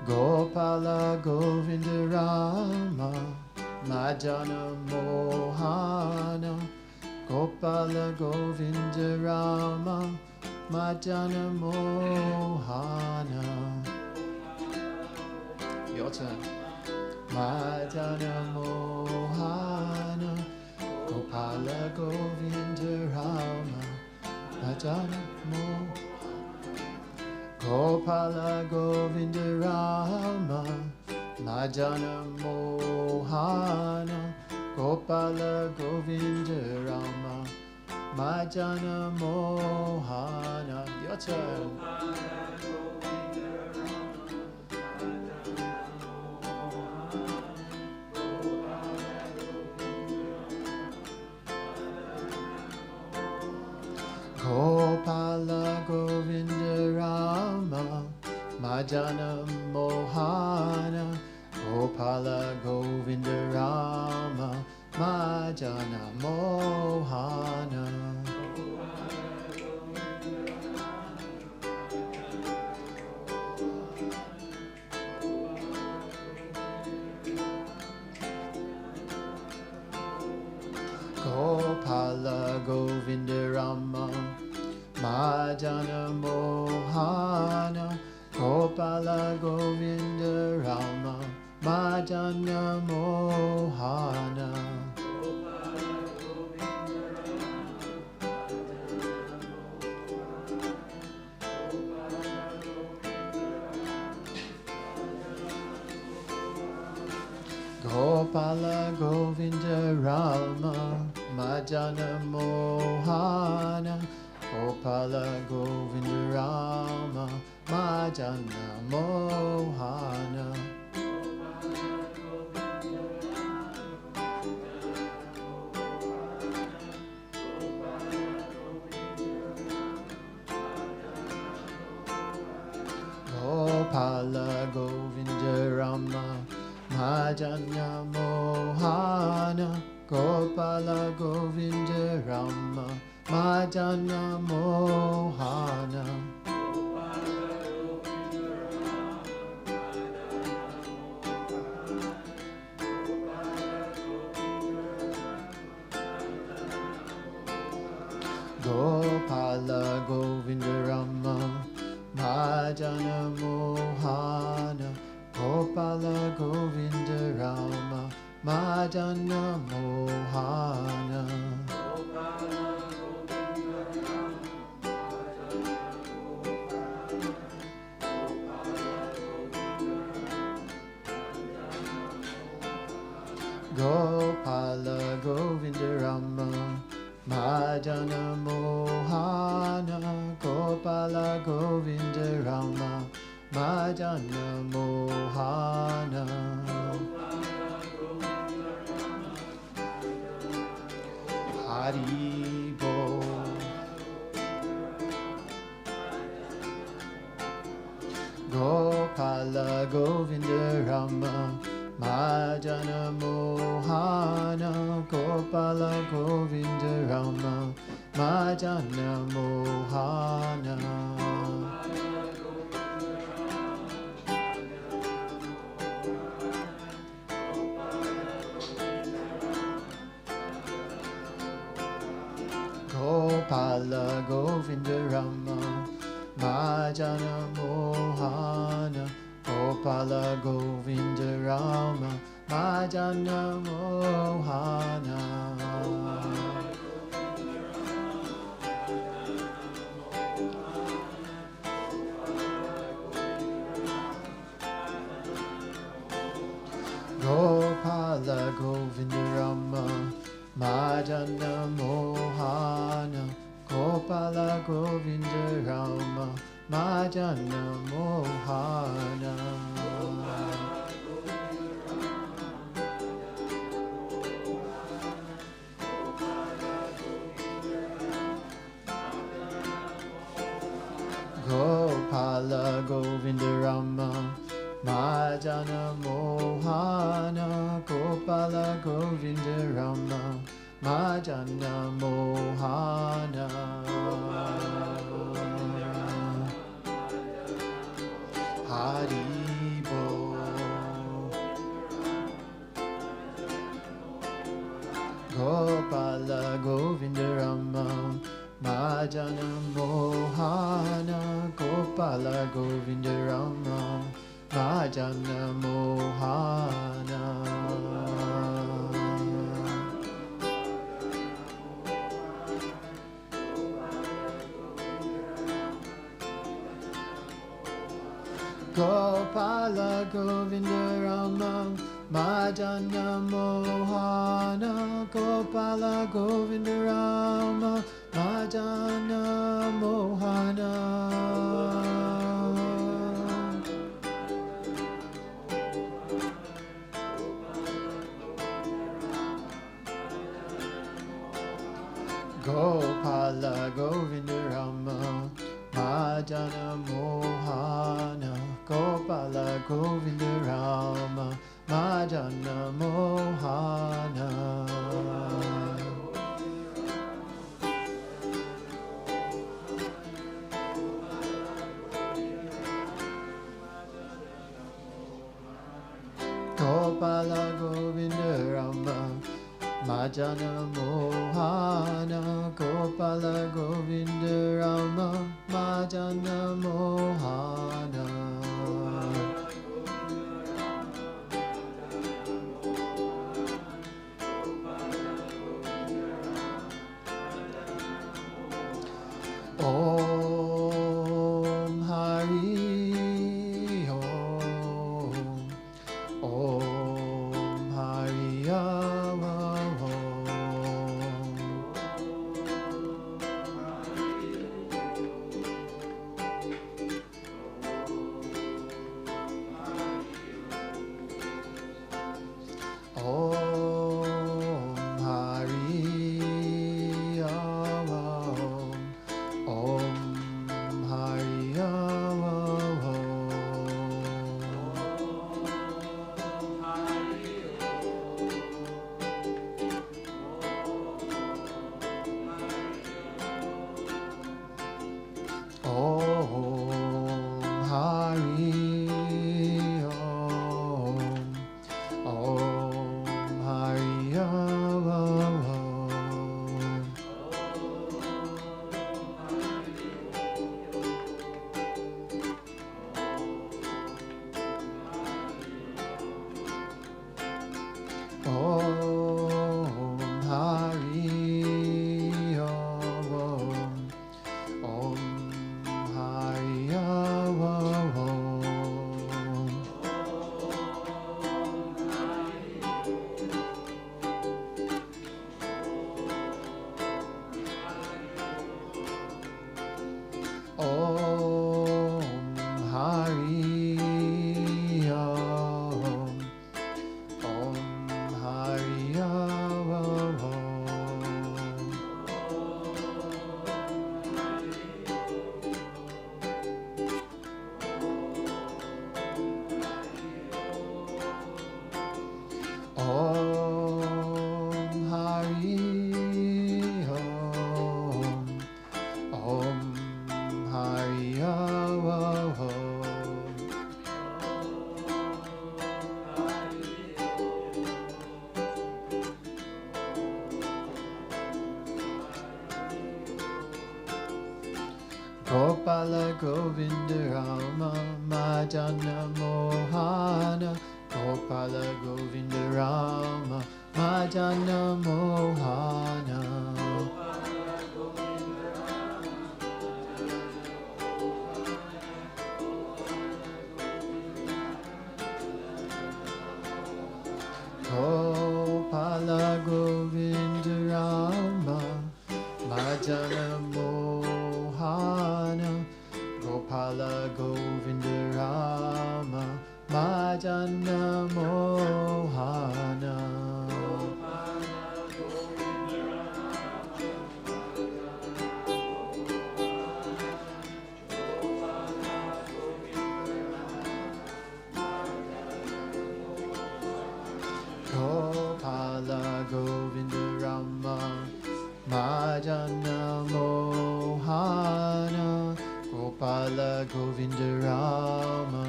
Gopala Govinda Rama Madana Mohana Gopala Govinda Rama Madana Mohana. Your turn. Madana Mohana Gopala Govinda Rama Madana Mohana Gopala Govinda Rama Madana Mohana Gopala Govinda Rama Madana Mohana. Your turn. Gopala Govinda Rama Madana Mohana Gopala Govinda Rama Madana Mohana. Gopala Govinda Rama Madana Mohana Gopala Govinda Rama Madana Mohana. Gopala Govinda Rama Madana Mohana Gopala Govinda Rama Madana Mohana. Gopala Govinda Rama Madana Mohana Gopala Govinda Rama Madana Mohana. Gopala Govinda Rama Madana Mohana Gopala Govinda Rama Madana Mohana. Gopala Govinda Rama Madana Mohana Gopala Govinda Rama Madana Mohana. Hari Bol. Gopala Govinda Rama Madana Mohana Gopala Govinda Rama Madana Mohana. Gopala Govinda Rama Madana Mohana Gopala Govinda Rama Madana Mohana. Gopala Govinda Rama Madana Mohana Gopala Govinda Rama Madana Mohana. Gopala Govinda Rama Madana Mohana Gopala Govinda Rama Madana Mohana. Hari Bol. Rama Majana Mohana Gopala Govinda Rama Majana Mohana Gopala Govinda Rama Majana Mohana Gopala Govinda Rama Majana Mohana Gopala Govinda Rama Majana Mohana Gopala Govinda Rama Majana Mohana Gopala Govinda Rama Majana Mohana Om Hari Om Om Hari Om Gopala Govinda Rama Majana Mohana Gopala Govinda Rama Majana Mohana Gopala Govinda Rama Majana Mohana Gopala Govinda Rama Majana Mohana Gopala Govinda Rama Majana Mohana Gopala Govinda Rama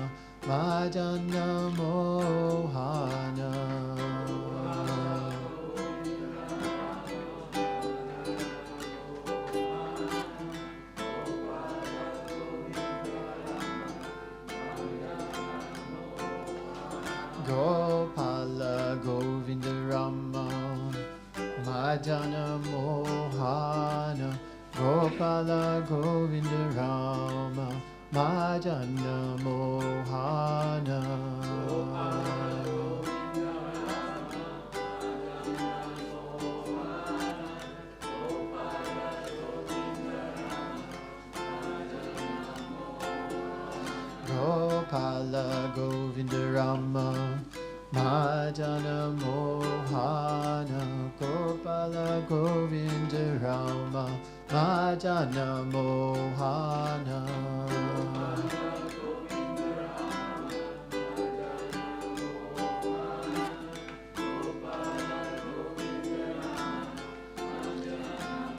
Majana Mohana Gopala Govinda Rama Madana Mohana Gopala Govinda Rama Madana Mohana Gopala Govinda Rama Madana Mohana Gopala Govinda Rama Madana Mohana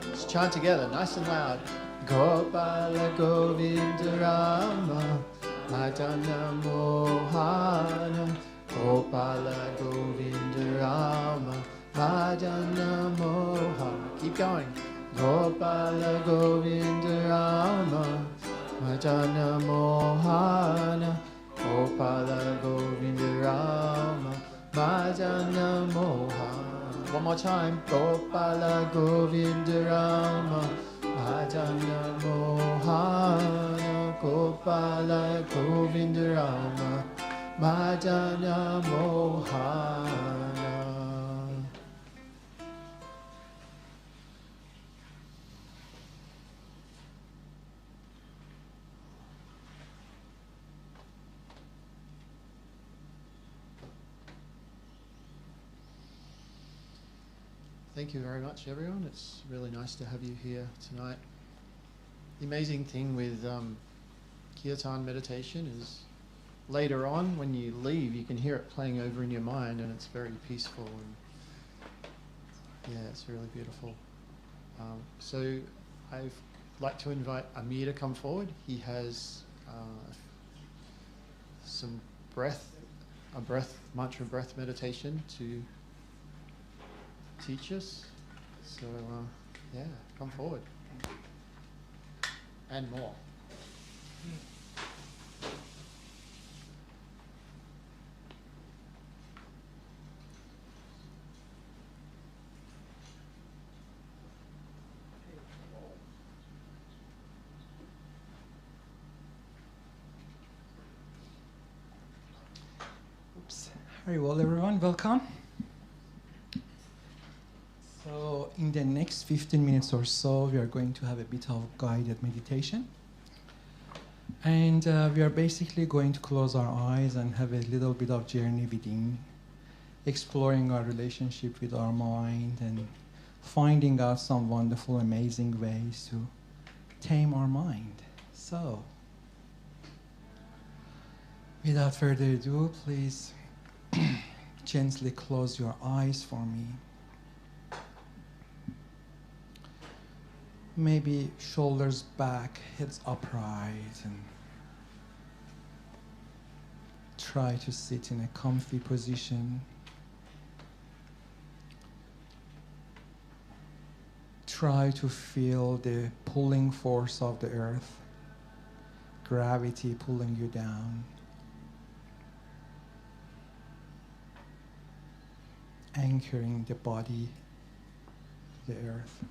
Let's chant together, nice and loud. Gopala Govinda Rama Madana Mohana Gopala Govinda Rama Madana Mohana. Keep going. Gopala Govinda Rama Madana Mohana Gopala Govinda Rama Madana Mohana. One more time. Gopala Govinda Rama Madana Mohana Gopala Govinda Rama Madana Mohana. Thank you very much, everyone. It's really nice to have you here tonight. The amazing thing with Kirtan meditation is later on, when you leave, you can hear it playing over in your mind, and it's very peaceful. And yeah, it's really beautiful. So I'd like to invite Amir to come forward. He has some mantra breath meditation to teach us. So yeah, come forward. And more. Oops. Very well, everyone. Welcome. So in the next 15 minutes or so, we are going to have a bit of guided meditation. And we are basically going to close our eyes and have a little bit of journey within, exploring our relationship with our mind and finding out some wonderful, amazing ways to tame our mind. So, without further ado, please gently close your eyes for me. Maybe shoulders back, heads upright, and try to sit in a comfy position. Try to feel the pulling force of the earth, gravity pulling you down. Anchoring the body to the earth.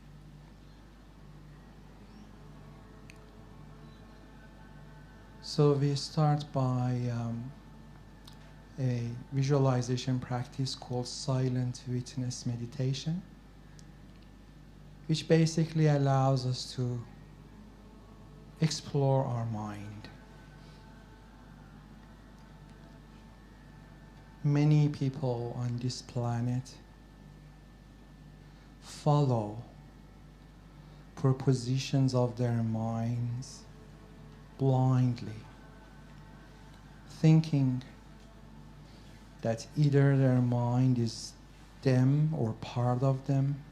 So we start by a visualization practice called silent witness meditation, which basically allows us to explore our mind. Many people on this planet follow propositions of their minds blindly, thinking that either their mind is them or part of them,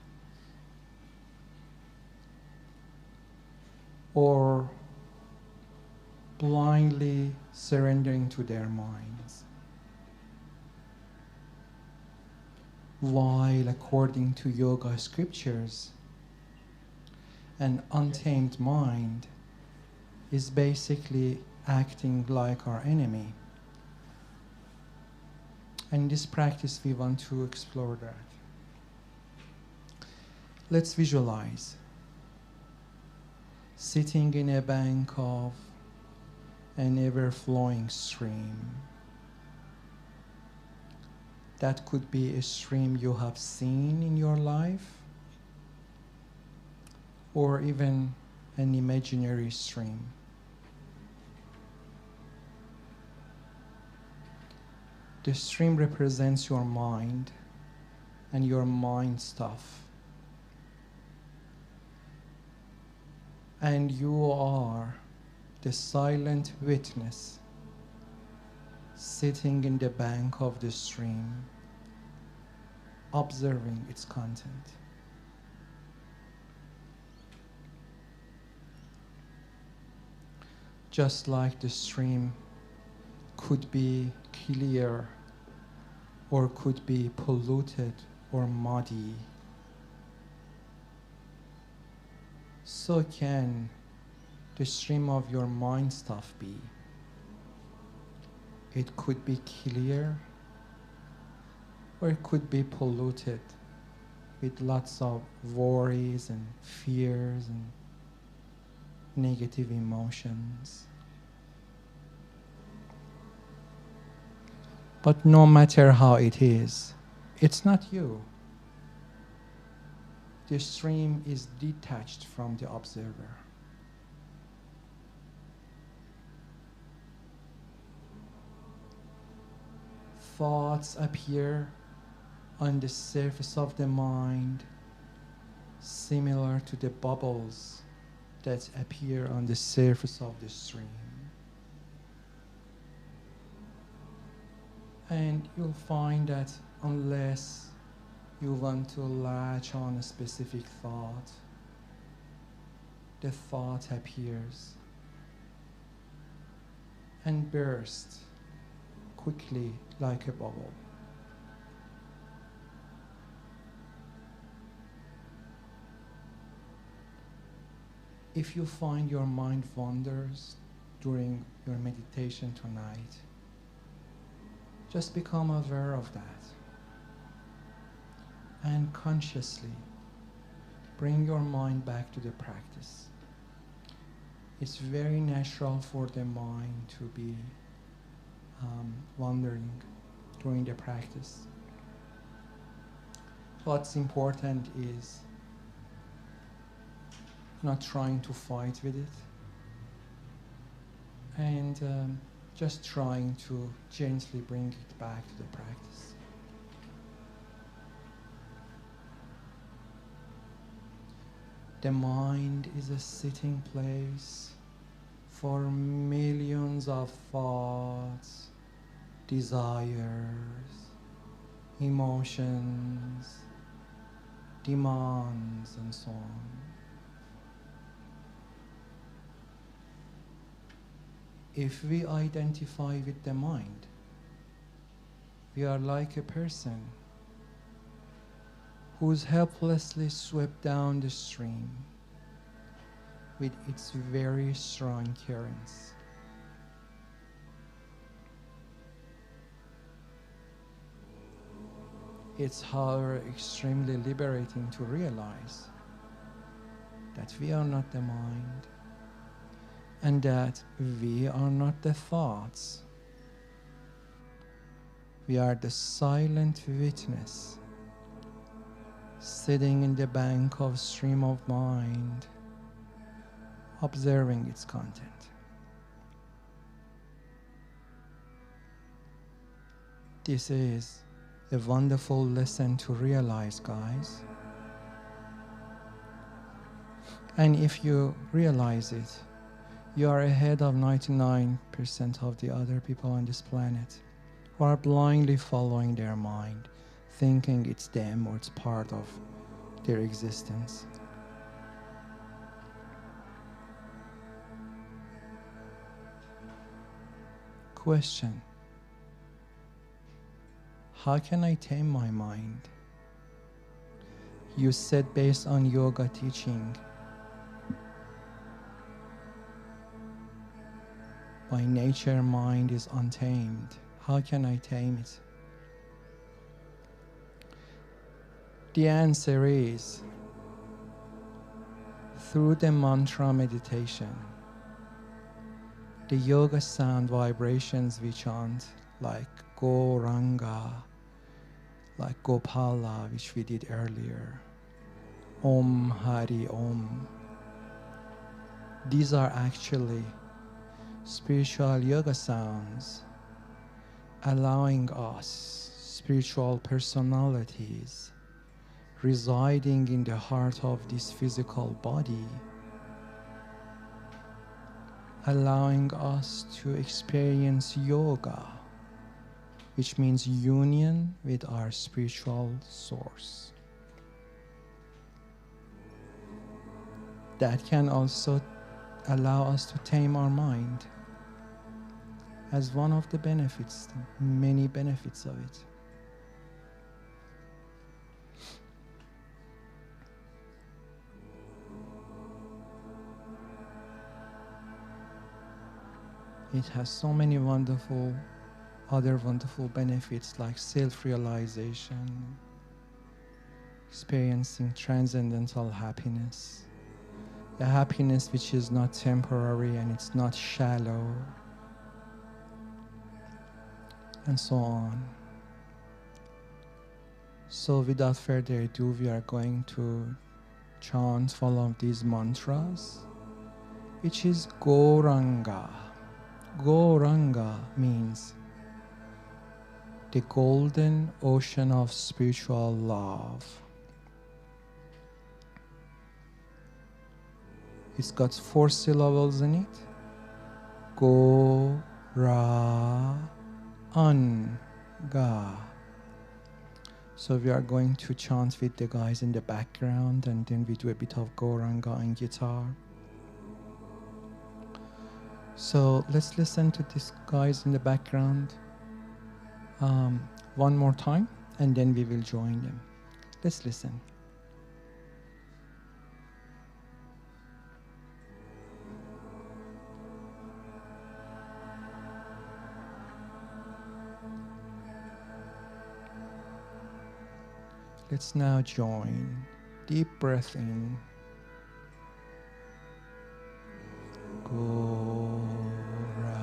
or blindly surrendering to their minds. While, according to yoga scriptures, an untamed mind is basically acting like our enemy. And this practice, we want to explore that. Let's visualize sitting in a bank of an ever-flowing stream. That could be a stream you have seen in your life, or even an imaginary stream. The stream represents your mind and your mind stuff. And you are the silent witness sitting in the bank of the stream, observing its content. Just like the stream could be clear or could be polluted or muddy, so can the stream of your mind stuff be. It could be clear or it could be polluted with lots of worries and fears and negative emotions. But no matter how it is, it's not you. The stream is detached from the observer. Thoughts appear on the surface of the mind, similar to the bubbles that appear on the surface of the stream. And you'll find that unless you want to latch on a specific thought, the thought appears and bursts quickly like a bubble. If you find your mind wanders during your meditation tonight, just become aware of that and consciously bring your mind back to the practice. It's very natural for the mind to be wandering during the practice. What's important is not trying to fight with it and just trying to gently bring it back to the practice. The mind is a sitting place for millions of thoughts, desires, emotions, demands, and so on. If we identify with the mind, we are like a person who's helplessly swept down the stream with its very strong currents. It's, however, extremely liberating to realize that we are not the mind and that we are not the thoughts. We are the silent witness sitting in the bank of stream of mind, observing its content. This is a wonderful lesson to realize, guys. And if you realize it, you are ahead of 99% of the other people on this planet who are blindly following their mind, thinking it's them or it's part of their existence. Question: how can I tame my mind? You said based on yoga teaching, by nature mind is untamed. How can I tame it? The answer is through the mantra meditation, the yoga sound vibrations we chant, like Goranga, like Gopala, which we did earlier, Om Hari Om. These are actually spiritual yoga sounds, allowing us, spiritual personalities, residing in the heart of this physical body, allowing us to experience yoga, which means union with our spiritual source. That can also allow us to tame our mind as one of the benefits, many benefits of it. It has so many other wonderful benefits like self-realization, experiencing transcendental happiness, a happiness which is not temporary and it's not shallow, and so on. So without further ado, we are going to chant all of these mantras, which is Goranga. Goranga means the golden ocean of spiritual love. It's got 4 syllables in it. Go, ra, an, ga. So we are going to chant with the guys in the background, and then we do a bit of Goranga and guitar. So let's listen to these guys in the background one more time, and then we will join them. Let's listen. Let's now join. Deep breath in. Go, ra.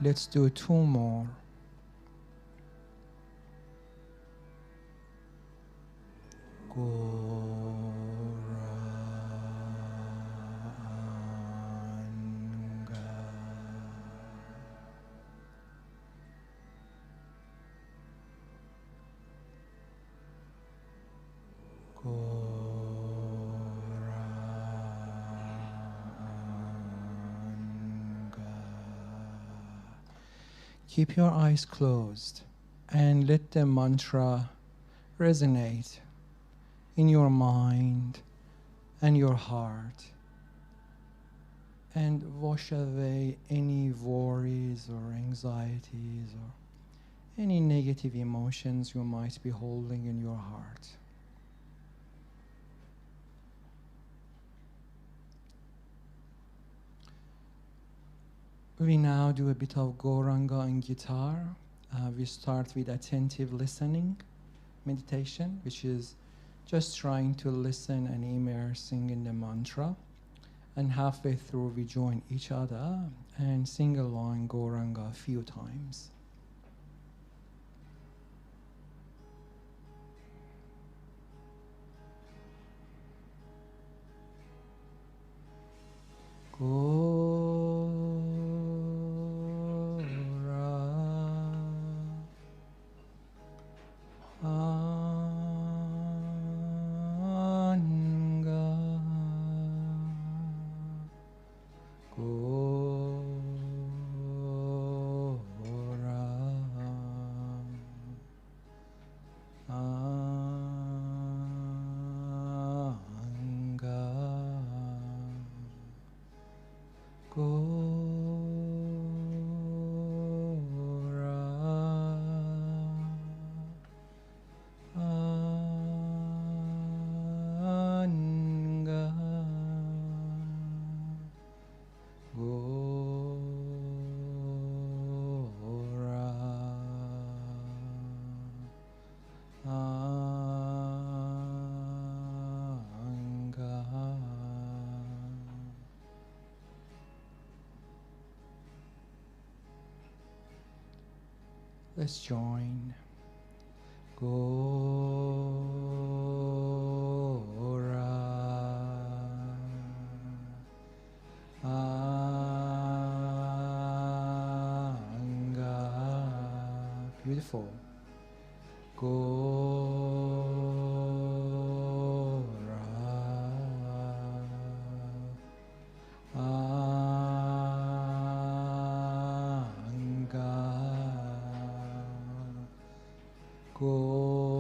Let's do 2 more. Go, ra, an, keep your eyes closed and let the mantra resonate in your mind and your heart, and wash away any worries or anxieties or any negative emotions you might be holding in your heart. We now do a bit of Gauranga on guitar. We start with attentive listening meditation, which is just trying to listen and immersing in the mantra. And halfway through, we join each other and sing along Gauranga a few times. Let's join. Gora Anga. Beautiful. Gora Anga. Gora Anga.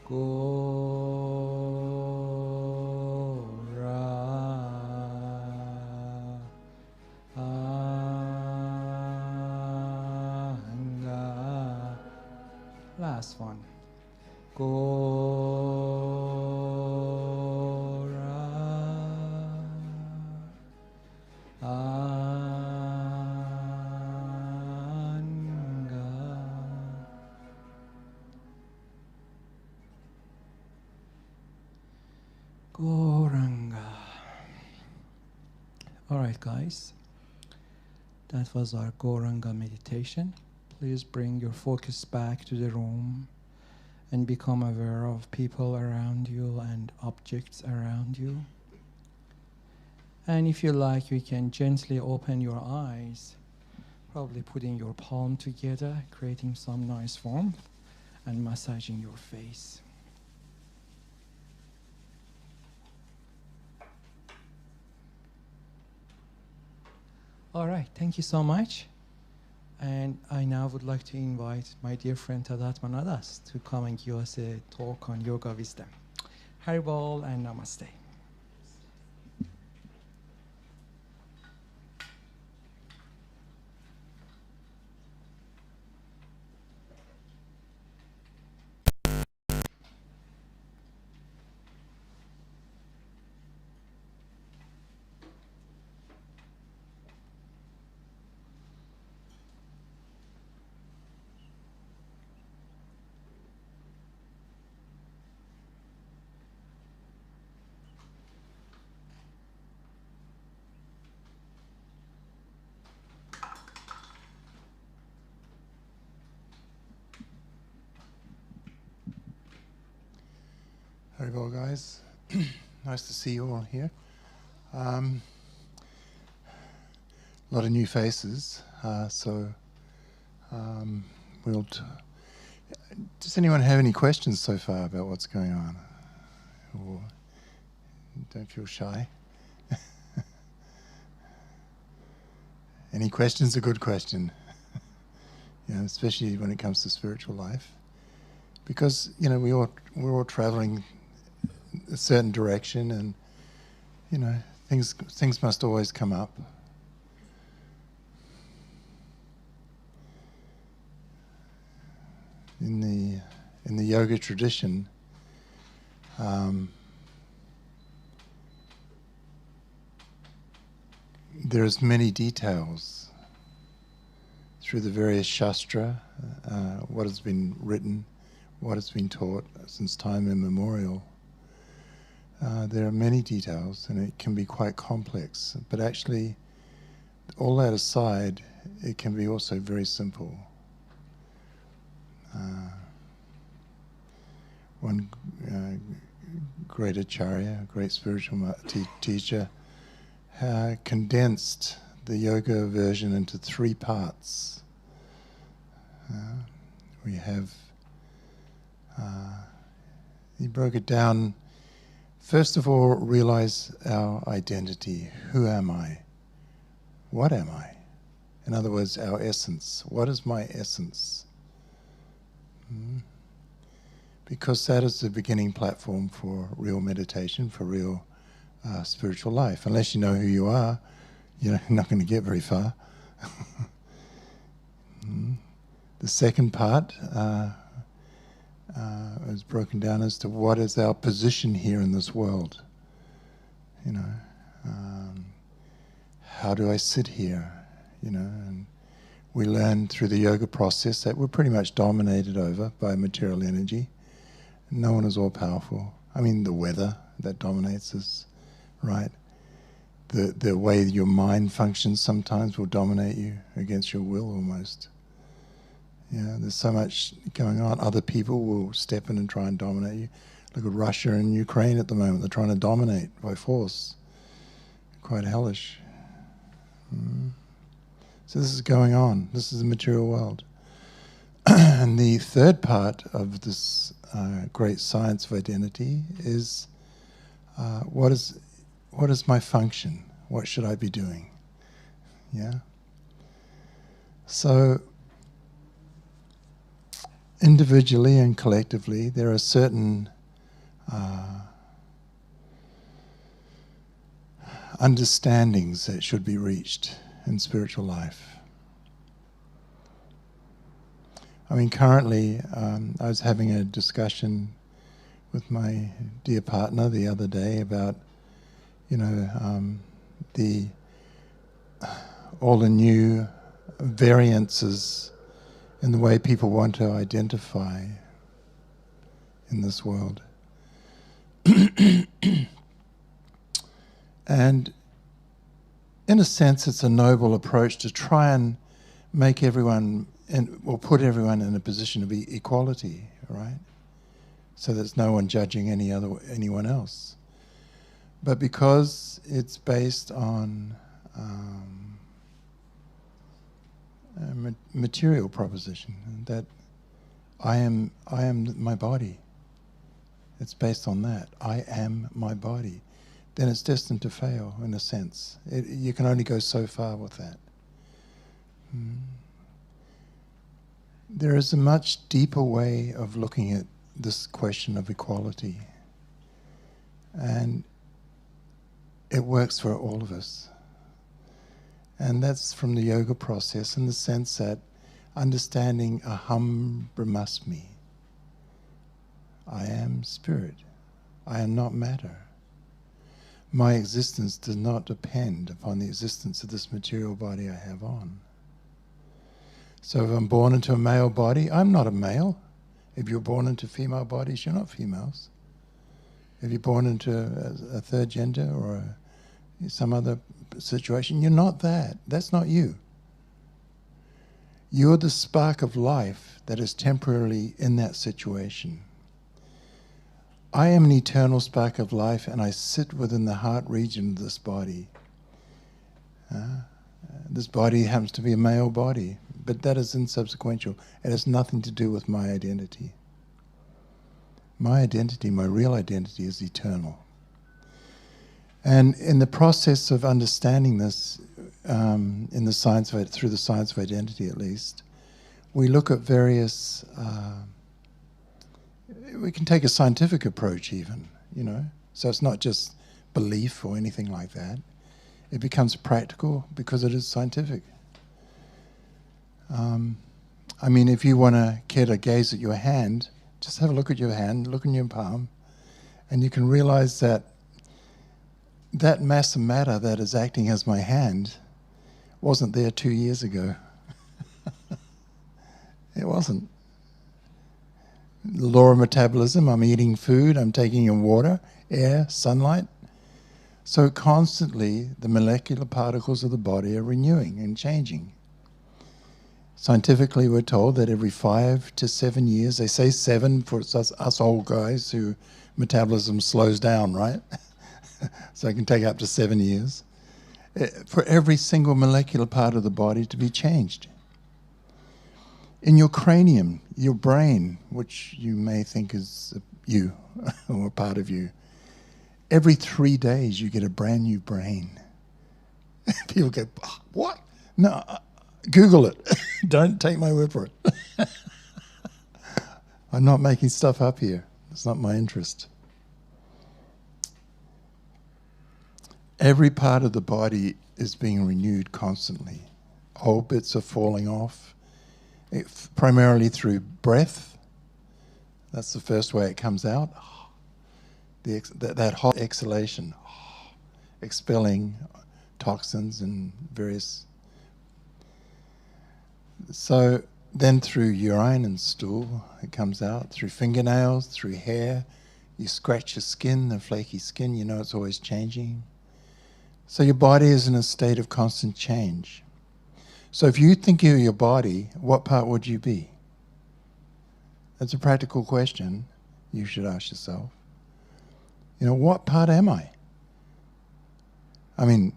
Gora Anga. Last one. Gora Anga. Gauranga. All right, guys. That was our Gauranga meditation. Please bring your focus back to the room and become aware of people around you and objects around you. And if you like, you can gently open your eyes, probably putting your palm together, creating some nice warmth, and massaging your face. All right, thank you so much. And I now would like to invite my dear friend Tadat Manadas to come and give us a talk on yoga wisdom. Haribol and Namaste. Well, guys, nice to see you all here. A lot of new faces, does anyone have any questions so far about what's going on? Or don't feel shy. Any question's a good question, especially when it comes to spiritual life, because we're all traveling a certain direction, and things must always come up. In the yoga tradition, there's many details through the various shastra, what has been written, what has been taught since time immemorial. There are many details, and it can be quite complex. But actually, all that aside, it can be also very simple. One great acharya, a great spiritual teacher, condensed the yoga version into 3 parts. He broke it down. First of all, realize our identity. Who am I? What am I? In other words, our essence. What is my essence? Because that is the beginning platform for real meditation, for real spiritual life. Unless you know who you are, you're not going to get very far. The second part is broken down as to what is our position here in this world. How do I sit here? And we learn through the yoga process that we're pretty much dominated over by material energy. No one is all-powerful. I mean, the weather that dominates us, right? The way your mind functions sometimes will dominate you against your will almost. There's so much going on. Other people will step in and try and dominate you. Look at Russia and Ukraine at the moment. They're trying to dominate by force. Quite hellish. So this is going on. This is the material world. And the third part of this great science of identity is what is my function? What should I be doing? So individually and collectively, there are certain understandings that should be reached in spiritual life. I mean, currently, I was having a discussion with my dear partner the other day about, all the new variances in the way people want to identify in this world. And in a sense, it's a noble approach to try and make everyone, or put everyone in a position of equality, right? So there's no one judging anyone else. But because it's based on a material proposition, that I am my body. It's based on that. I am my body. Then it's destined to fail, in a sense. You can only go so far with that. There is a much deeper way of looking at this question of equality. And it works for all of us. And that's from the yoga process, in the sense that understanding aham brahmasmi. I am spirit. I am not matter. My existence does not depend upon the existence of this material body I have on. So if I'm born into a male body, I'm not a male. If you're born into female bodies, you're not females. If you're born into a third gender or some other situation, you're not that. That's not you. You're the spark of life that is temporarily in that situation. I am an eternal spark of life, and I sit within the heart region of this body. This body happens to be a male body, but that is insubsequential. It has nothing to do with my identity. My identity, my real identity, is eternal. And in the process of understanding this, in the science of it, through the science of identity at least, we look at various. We can take a scientific approach, even, you know. So it's not just belief or anything like that. It becomes practical because it is scientific. I mean, if you want to care to gaze at your hand, just have a look at your hand, look in your palm, and you can realize that that mass of matter that is acting as my hand wasn't there 2 years ago. It wasn't. The law of metabolism, I'm eating food, I'm taking in water, air, sunlight. So constantly the molecular particles of the body are renewing and changing. Scientifically, we're told that every 5 to 7 years, they say 7 for us old guys who metabolism slows down, right? So it can take up to 7 years, for every single molecular part of the body to be changed. In your cranium, your brain, which you may think is you or part of you, every 3 days you get a brand new brain. People go, what? No, Google it. Don't take my word for it. I'm not making stuff up here. It's not my interest. Every part of the body is being renewed constantly. Old bits are falling off, primarily through breath. That's the first way it comes out. That hot exhalation, expelling toxins and various. So then through urine and stool, it comes out. Through fingernails, through hair. You scratch your skin, the flaky skin, you know it's always changing. So your body is in a state of constant change. So if you think you're your body, what part would you be? That's a practical question you should ask yourself. You know, what part am I? I mean,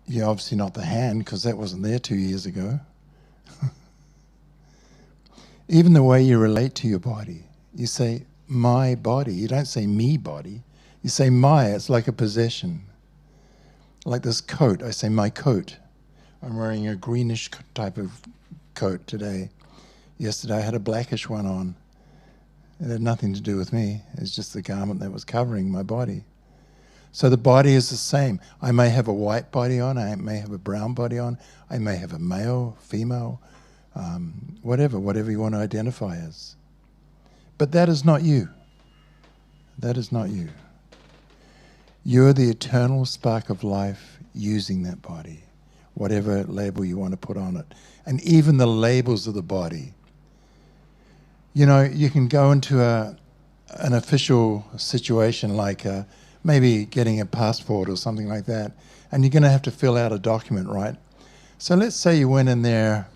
you're obviously not the hand because that wasn't there 2 years ago. Even the way you relate to your body, you say, my body. You don't say me body. You say my, it's like a possession. Like this coat, I say my coat. I'm wearing a greenish type of coat today. Yesterday I had a blackish one on. It had nothing to do with me. It's just the garment that was covering my body. So the body is the same. I may have a white body on, I may have a brown body on, I may have a male, female, whatever you want to identify as. But that is not you. That is not you. You're the eternal spark of life using that body, whatever label you want to put on it. And even the labels of the body. You know, you can go into an official situation like maybe getting a passport or something like that, and you're going to have to fill out a document, right? So let's say you went in there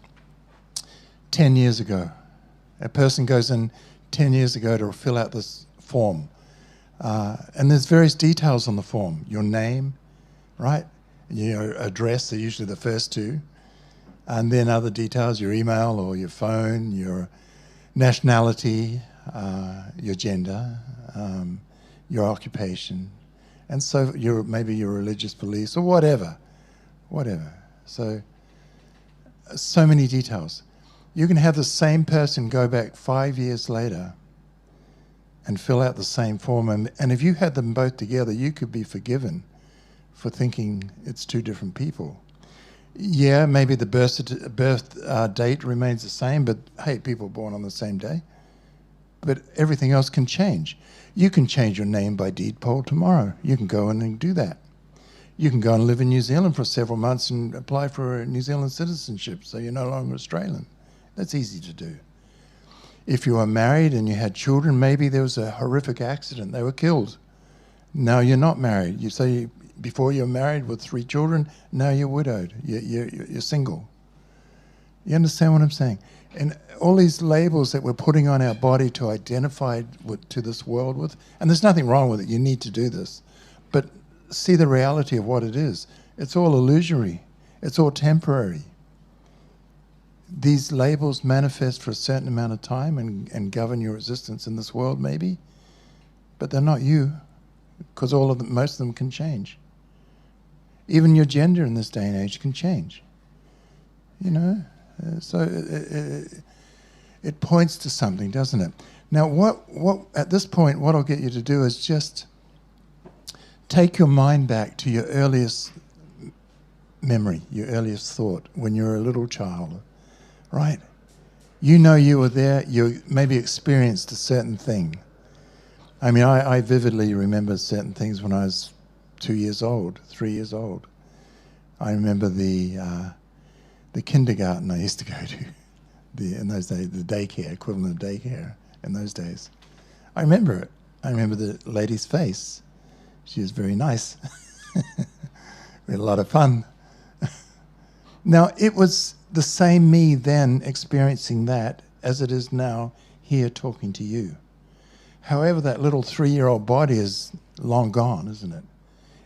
10 years ago. A person goes in 10 years ago to fill out this form. And there's various details on the form. Your name, right? Your address are usually the first two. And then other details, your email or your phone, your nationality, your gender, your occupation, and so maybe your religious beliefs or whatever. So many details. You can have the same person go back 5 years later and fill out the same form, and if you had them both together, you could be forgiven for thinking it's two different people. Yeah, maybe the birth date remains the same, but hey, people are born on the same day. But everything else can change. You can change your name by deed poll tomorrow. You can go in and do that. You can go and live in New Zealand for several months and apply for a New Zealand citizenship, so you're no longer Australian. That's easy to do. If you are married and you had children, maybe there was a horrific accident. They were killed. Now you're not married. You say before you're married with 3 children, now you're widowed. You're single. You understand what I'm saying? And all these labels that we're putting on our body to identify to this world with, and there's nothing wrong with it, you need to do this, but see the reality of what it is. It's all illusory. It's all temporary. These labels manifest for a certain amount of time and govern your existence in this world maybe, but they're not you, because most of them can change. Even your gender in this day and age can change. You know? So it points to something, doesn't it? Now, what at this point, what I'll get you to do is just take your mind back to your earliest memory, your earliest thought, when you were a little child, right? You know you were there, you maybe experienced a certain thing. I mean, I vividly remember certain things when I was 2 years old, 3 years old. I remember the kindergarten I used to go to, in those days, the daycare, equivalent of daycare in those days. I remember it. I remember the lady's face. She was very nice. We had a lot of fun. Now, it was the same me then experiencing that as it is now here talking to you. However, that little 3-year-old body is long gone, isn't it?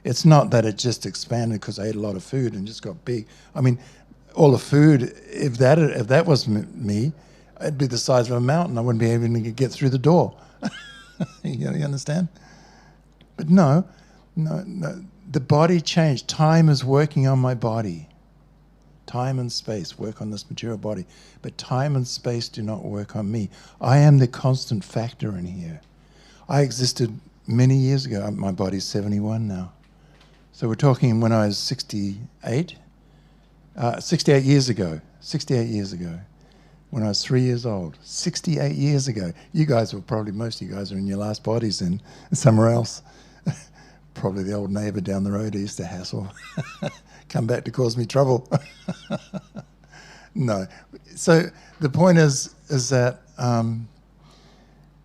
It's not that it just expanded because I ate a lot of food and just got big. I mean, all the food, if that was me, it'd be the size of a mountain. I wouldn't be able to get through the door. You understand? But no, the body changed. Time is working on my body. Time and space work on this material body. But time and space do not work on me. I am the constant factor in here. I existed many years ago. My body's 71 now. So we're talking when I was 68. 68 years ago. 68 years ago. When I was 3 years old. 68 years ago. You guys were probably, most of you guys are in your last bodies then, somewhere else. Probably the old neighbour down the road who used to hassle. Come back to cause me trouble. No. So the point is that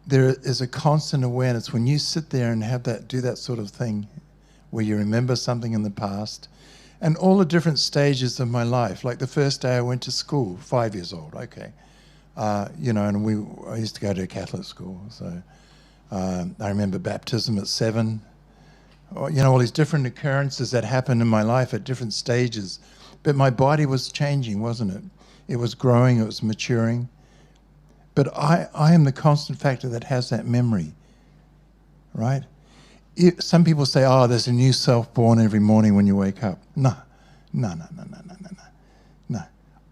there is a constant awareness. When you sit there and do that sort of thing, where you remember something in the past, and all the different stages of my life, like the first day I went to school, 5 years old, okay. You know, and I used to go to a Catholic school, so I remember baptism at 7. You know, all these different occurrences that happened in my life at different stages. But my body was changing, wasn't it? It was growing, it was maturing. But I am the constant factor that has that memory, right? Some people say, oh, there's a new self born every morning when you wake up. No.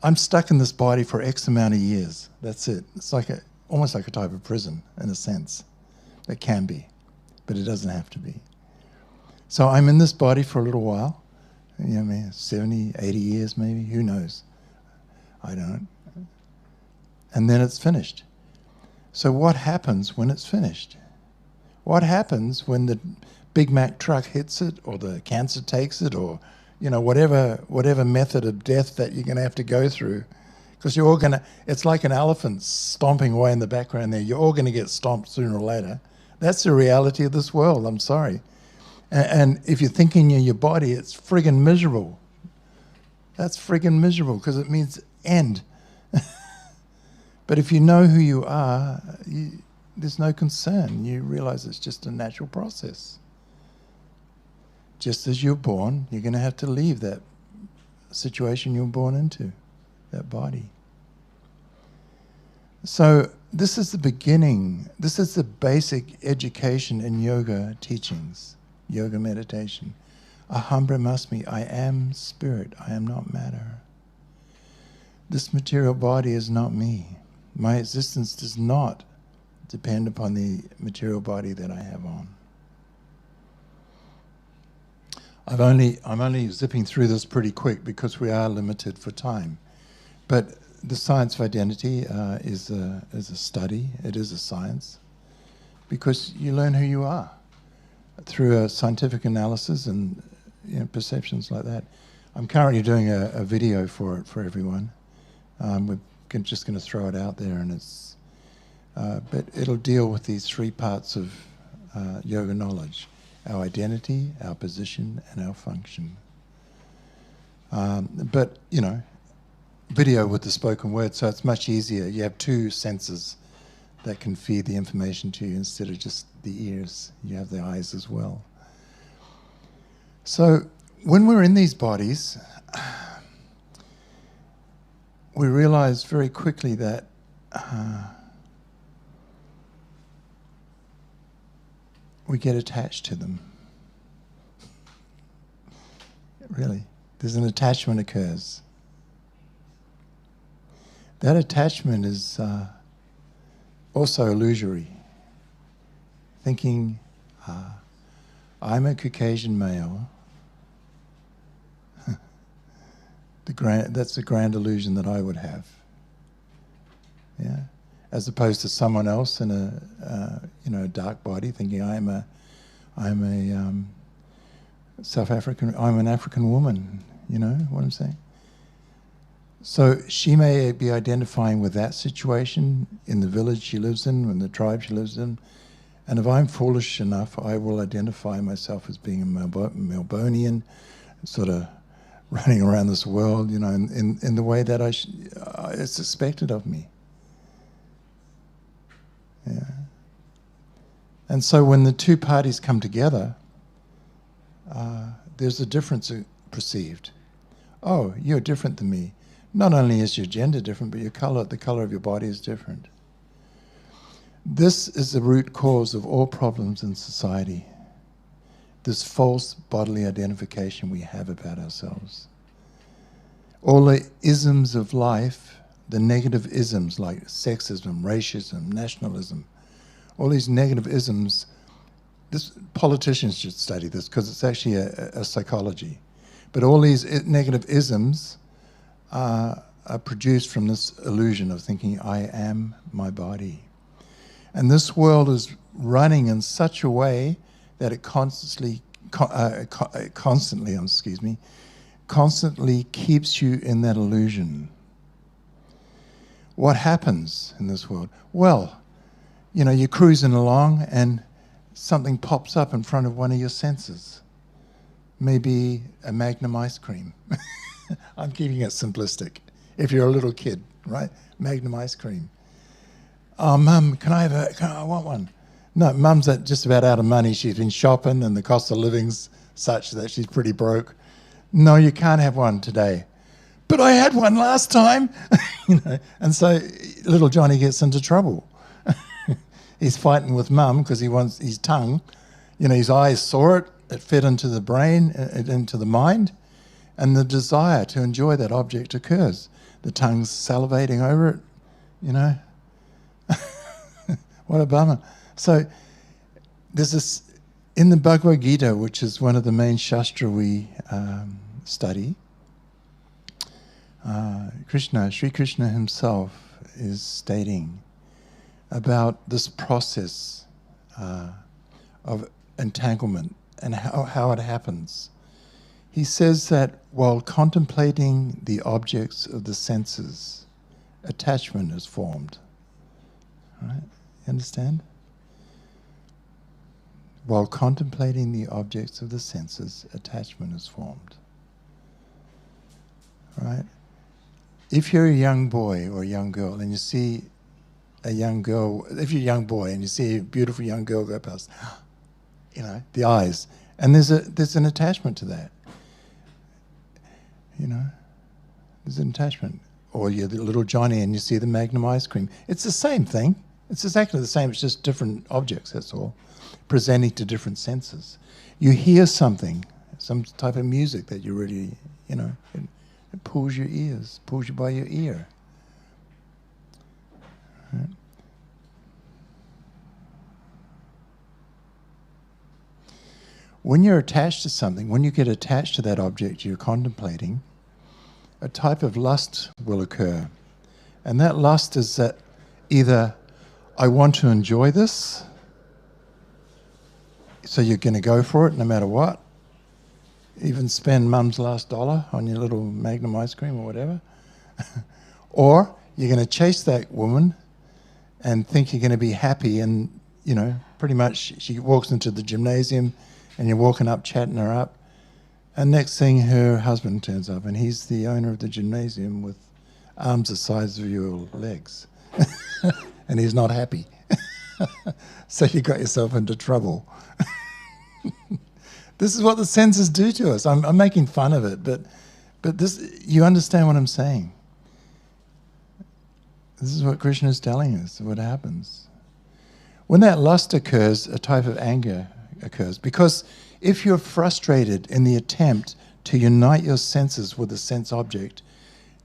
I'm stuck in this body for X amount of years. That's it. It's like almost like a type of prison, in a sense. It can be, but it doesn't have to be. So I'm in this body for a little while, you know, maybe 70, 80 years maybe, who knows? I don't. And then it's finished. So what happens when it's finished? What happens when the Big Mac truck hits it, or the cancer takes it, or, you know, whatever method of death that you're going to have to go through? Because you're all going to, it's like an elephant stomping away in the background there. You're all going to get stomped sooner or later. That's the reality of this world, I'm sorry. And if you're thinking in your body, it's friggin' miserable. That's friggin' miserable because it means end. But if you know who you are, there's no concern. You realize it's just a natural process. Just as you're born, you're going to have to leave that situation you were born into, that body. So this is the beginning. This is the basic education in yoga teachings. Yoga meditation. Aham brahmasmi, I am spirit, I am not matter. This material body is not me. My existence does not depend upon the material body that I have on. I'm only zipping through this pretty quick because we are limited for time. But the science of identity is a study. It is a science because you learn who you are through a scientific analysis and, you know, perceptions like that. I'm currently doing a video for it for everyone. We're just going to throw it out there, and but it'll deal with these 3 parts of yoga knowledge: our identity, our position, and our function. But you know, video with the spoken word, so it's much easier. You have two senses that can feed the information to you instead of just the ears. You have the eyes as well. So when we're in these bodies, we realize very quickly that we get attached to them. Really. There's an attachment occurs. That attachment is also illusory. Thinking, I'm a Caucasian male. That's the grand illusion that I would have. Yeah, as opposed to someone else in a dark body thinking I'm a South African. I'm an African woman. You know what I'm saying? So she may be identifying with that situation in the village she lives in, in the tribe she lives in. And if I'm foolish enough, I will identify myself as being a Melbourneian, sort of running around this world, you know, in the way that it's expected of me. Yeah. And so when the two parties come together, there's a difference perceived. Oh, you're different than me. Not only is your gender different, but the color of your body is different. This is the root cause of all problems in society. This false bodily identification we have about ourselves. All the isms of life, the negative isms like sexism, racism, nationalism, all these negative isms, politicians should study this because it's actually a psychology. But all these negative isms are produced from this illusion of thinking, I am my body. And this world is running in such a way that it constantly keeps you in that illusion. What happens in this world? Well, you know, you're cruising along and something pops up in front of one of your senses. Maybe a Magnum ice cream. I'm keeping it simplistic. If you're a little kid, right? Magnum ice cream. Oh, Mum, I want one. No, Mum's just about out of money. She's been shopping and the cost of living's such that she's pretty broke. No, you can't have one today. But I had one last time. You know, and so little Johnny gets into trouble. He's fighting with Mum because he wants his tongue. You know, his eyes saw it. It fed into the brain, into the mind, and the desire to enjoy that object occurs. The tongue's salivating over it, you know. What a bummer. So there's this, in the Bhagavad Gita, which is one of the main shastra we study, Sri Krishna himself is stating about this process of entanglement and how it happens. He says that while contemplating the objects of the senses, attachment is formed. Right? You understand? While contemplating the objects of the senses, attachment is formed. Right? If you're a young boy or a young girl and you see a young girl, if you're a young boy and you see a beautiful young girl go past, you know, the eyes, and there's an attachment to that. You know, there's an attachment. Or you're the little Johnny and you see the Magnum ice cream. It's the same thing. It's exactly the same. It's just different objects, that's all, presenting to different senses. You hear something, some type of music that you really, you know, it pulls your ears, pulls you by your ear. Right? When you're attached to something, when you get attached to that object you're contemplating, a type of lust will occur. And that lust is that either I want to enjoy this, so you're going to go for it no matter what, even spend Mum's last dollar on your little Magnum ice cream or whatever, or you're going to chase that woman and think you're going to be happy, and, you know, pretty much she walks into the gymnasium and you're walking up, chatting her up, and next thing her husband turns up and he's the owner of the gymnasium with arms the size of your legs. And he's not happy. So you got yourself into trouble. This is what the senses do to us. I'm making fun of it, but this, you understand what I'm saying. This is what Krishna is telling us, what happens. When that lust occurs, a type of anger occurs. Because if you're frustrated in the attempt to unite your senses with a sense object,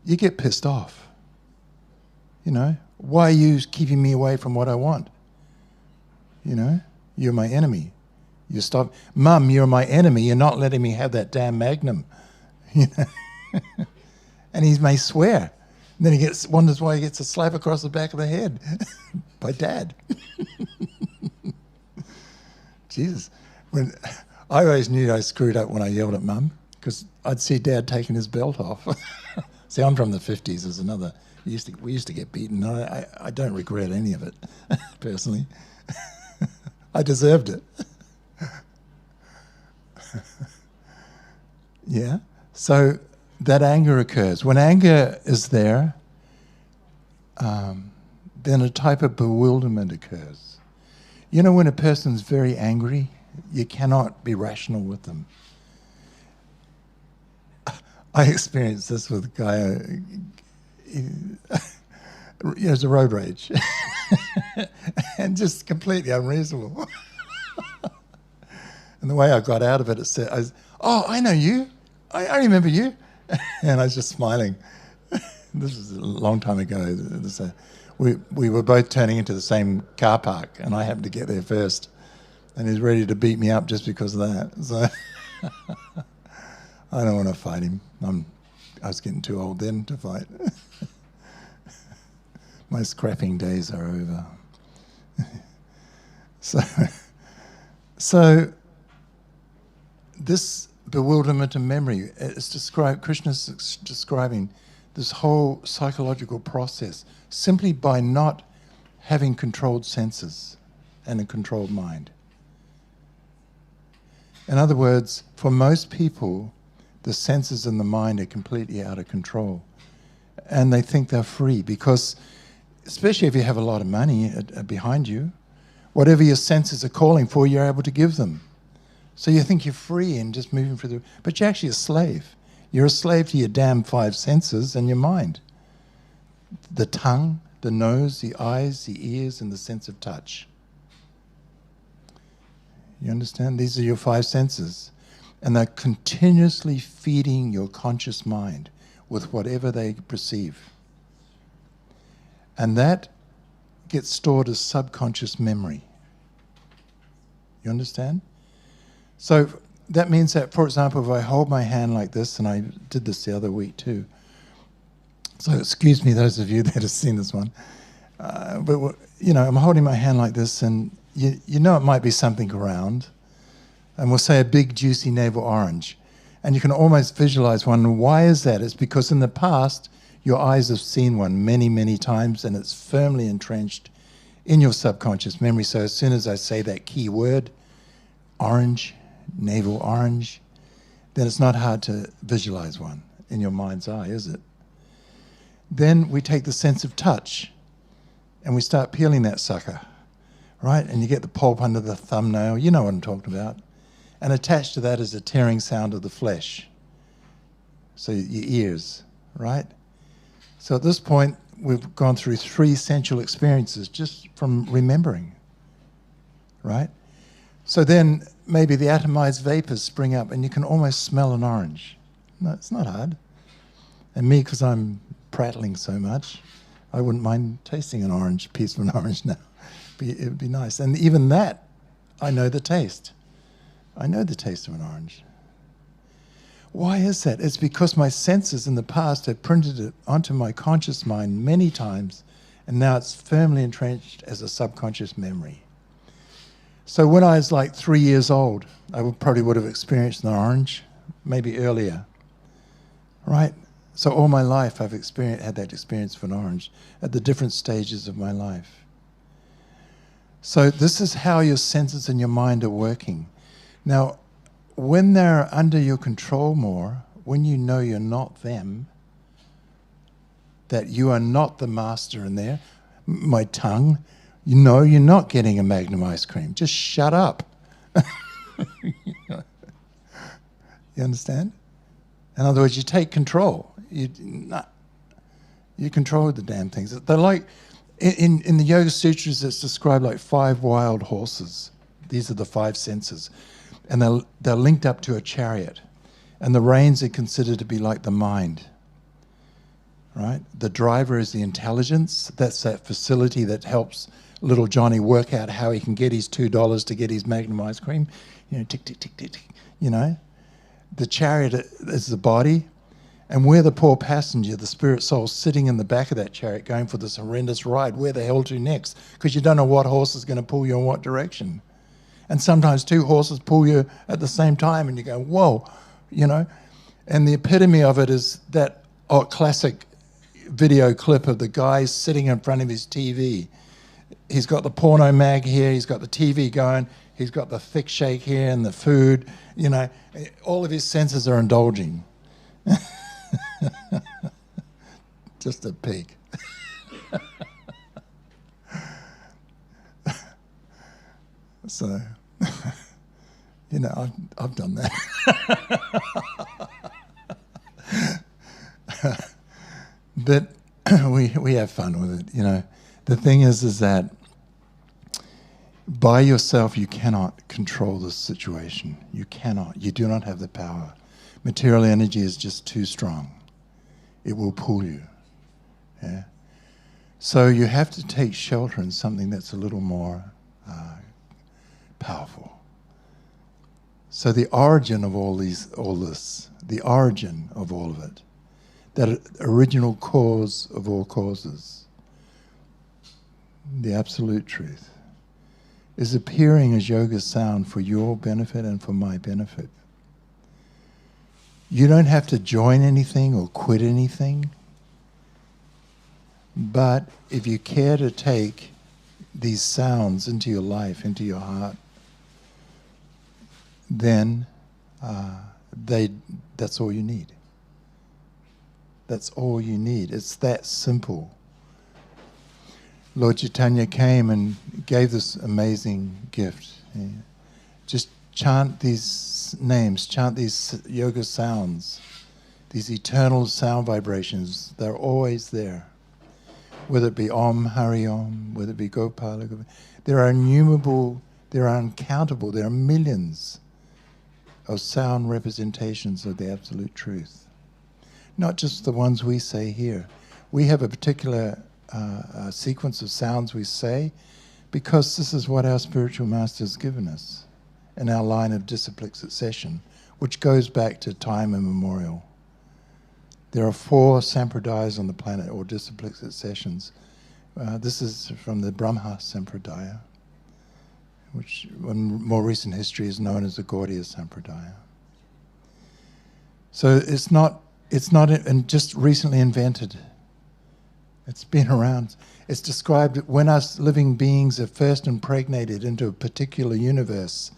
you get pissed off. You know, why are you keeping me away from what I want? You know, you're my enemy. You stop, Mum, you're my enemy. You're not letting me have that damn Magnum. You know, and he may swear. And then he wonders why he gets a slap across the back of the head by Dad. Jesus, when I always knew I screwed up when I yelled at Mum, because I'd see Dad taking his belt off. See, I'm from the 50s. There's another. We used to get beaten. I don't regret any of it, personally. I deserved it. Yeah. So that anger occurs. When anger is there, then a type of bewilderment occurs. You know, when a person's very angry, you cannot be rational with them. I experienced this with a guy. It was a road rage. And just completely unreasonable. And the way I got out of it, oh, I know you. I remember you. And I was just smiling. This was a long time ago. We were both turning into the same car park, and I happened to get there first. And he was ready to beat me up just because of that. So I don't want to fight him. I was getting too old then to fight. My scrapping days are over. So this bewilderment and memory is described. Krishna's describing this whole psychological process simply by not having controlled senses and a controlled mind. In other words, for most people, the senses and the mind are completely out of control, and they think they're free because, especially if you have a lot of money behind you, whatever your senses are calling for, you're able to give them. So you think you're free and just moving through but you're actually a slave. You're a slave to your damn 5 senses and your mind. The tongue, the nose, the eyes, the ears, and the sense of touch. You understand? These are your 5 senses. And they're continuously feeding your conscious mind with whatever they perceive. And that gets stored as subconscious memory. You understand? So that means that, for example, if I hold my hand like this, and I did this the other week too. So excuse me, those of you that have seen this one. But, you know, I'm holding my hand like this, and you know it might be something around. And we'll say a big, juicy navel orange. And you can almost visualize one. Why is that? It's because in the past, your eyes have seen one many, many times, and it's firmly entrenched in your subconscious memory. So as soon as I say that key word, orange, navel orange, then it's not hard to visualize one in your mind's eye, is it? Then we take the sense of touch, and we start peeling that sucker, right? And you get the pulp under the thumbnail. You know what I'm talking about. And attached to that is the tearing sound of the flesh. So your ears, right? So at this point, we've gone through 3 sensual experiences just from remembering, right? So then maybe the atomized vapors spring up and you can almost smell an orange. No, it's not hard. And me, because I'm prattling so much, I wouldn't mind tasting an orange, piece of an orange now. It would be nice. And even that, I know the taste. I know the taste of an orange. Why is that? It's because my senses in the past have printed it onto my conscious mind many times, and now it's firmly entrenched as a subconscious memory. So when I was like 3 years old, I probably would have experienced an orange, maybe earlier, right? So all my life I've had that experience of an orange at the different stages of my life. So this is how your senses and your mind are working. Now, when they're under your control more, when you know you're not them, that you are not the master in there. My tongue, you know you're not getting a Magnum ice cream. Just shut up. You understand? In other words, you take control. You control the damn things. They're like, in the Yoga Sutras, it's described like 5 wild horses. These are the 5 senses. And they're linked up to a chariot. And the reins are considered to be like the mind. Right? The driver is the intelligence. That's that facility that helps little Johnny work out how he can get his $2 to get his Magnum ice cream. You know, tick, tick, tick, tick, tick. You know? The chariot is the body. And we're the poor passenger, the spirit soul, sitting in the back of that chariot going for this horrendous ride. Where the hell to next? Because you don't know what horse is going to pull you in what direction. And sometimes 2 horses pull you at the same time and you go, whoa, you know. And the epitome of it is that classic video clip of the guy sitting in front of his TV. He's got the porno mag here, he's got the TV going, he's got the thick shake here and the food, you know. All of his senses are indulging. Just a pig. So, you know, I've done that. But we have fun with it, you know. The thing is that by yourself you cannot control this situation. You cannot. You do not have the power. Material energy is just too strong. It will pull you. Yeah. So you have to take shelter in something that's a little more powerful. So the origin of all this, the origin of all of it, that original cause of all causes, the absolute truth, is appearing as yoga sound for your benefit and for my benefit. You don't have to join anything or quit anything, but if you care to take these sounds into your life, into your heart, then that's all you need. That's all you need. It's that simple. Lord Chaitanya came and gave this amazing gift. Yeah. Just chant these names, chant these yoga sounds, these eternal sound vibrations. They're always there. Whether it be Om, Hari Om, whether it be Gopala, there are innumerable, there are uncountable, there are millions of sound representations of the absolute truth. Not just the ones we say here. We have a particular sequence of sounds we say because this is what our spiritual master has given us in our line of disciplic succession, which goes back to time immemorial. There are 4 sampradayas on the planet, or disciplic successions. This is from the Brahma Sampradaya, which in more recent history is known as the Gaudiya Sampradaya. So it's not and just recently invented. It's been around. It's described that when us living beings are first impregnated into a particular universe,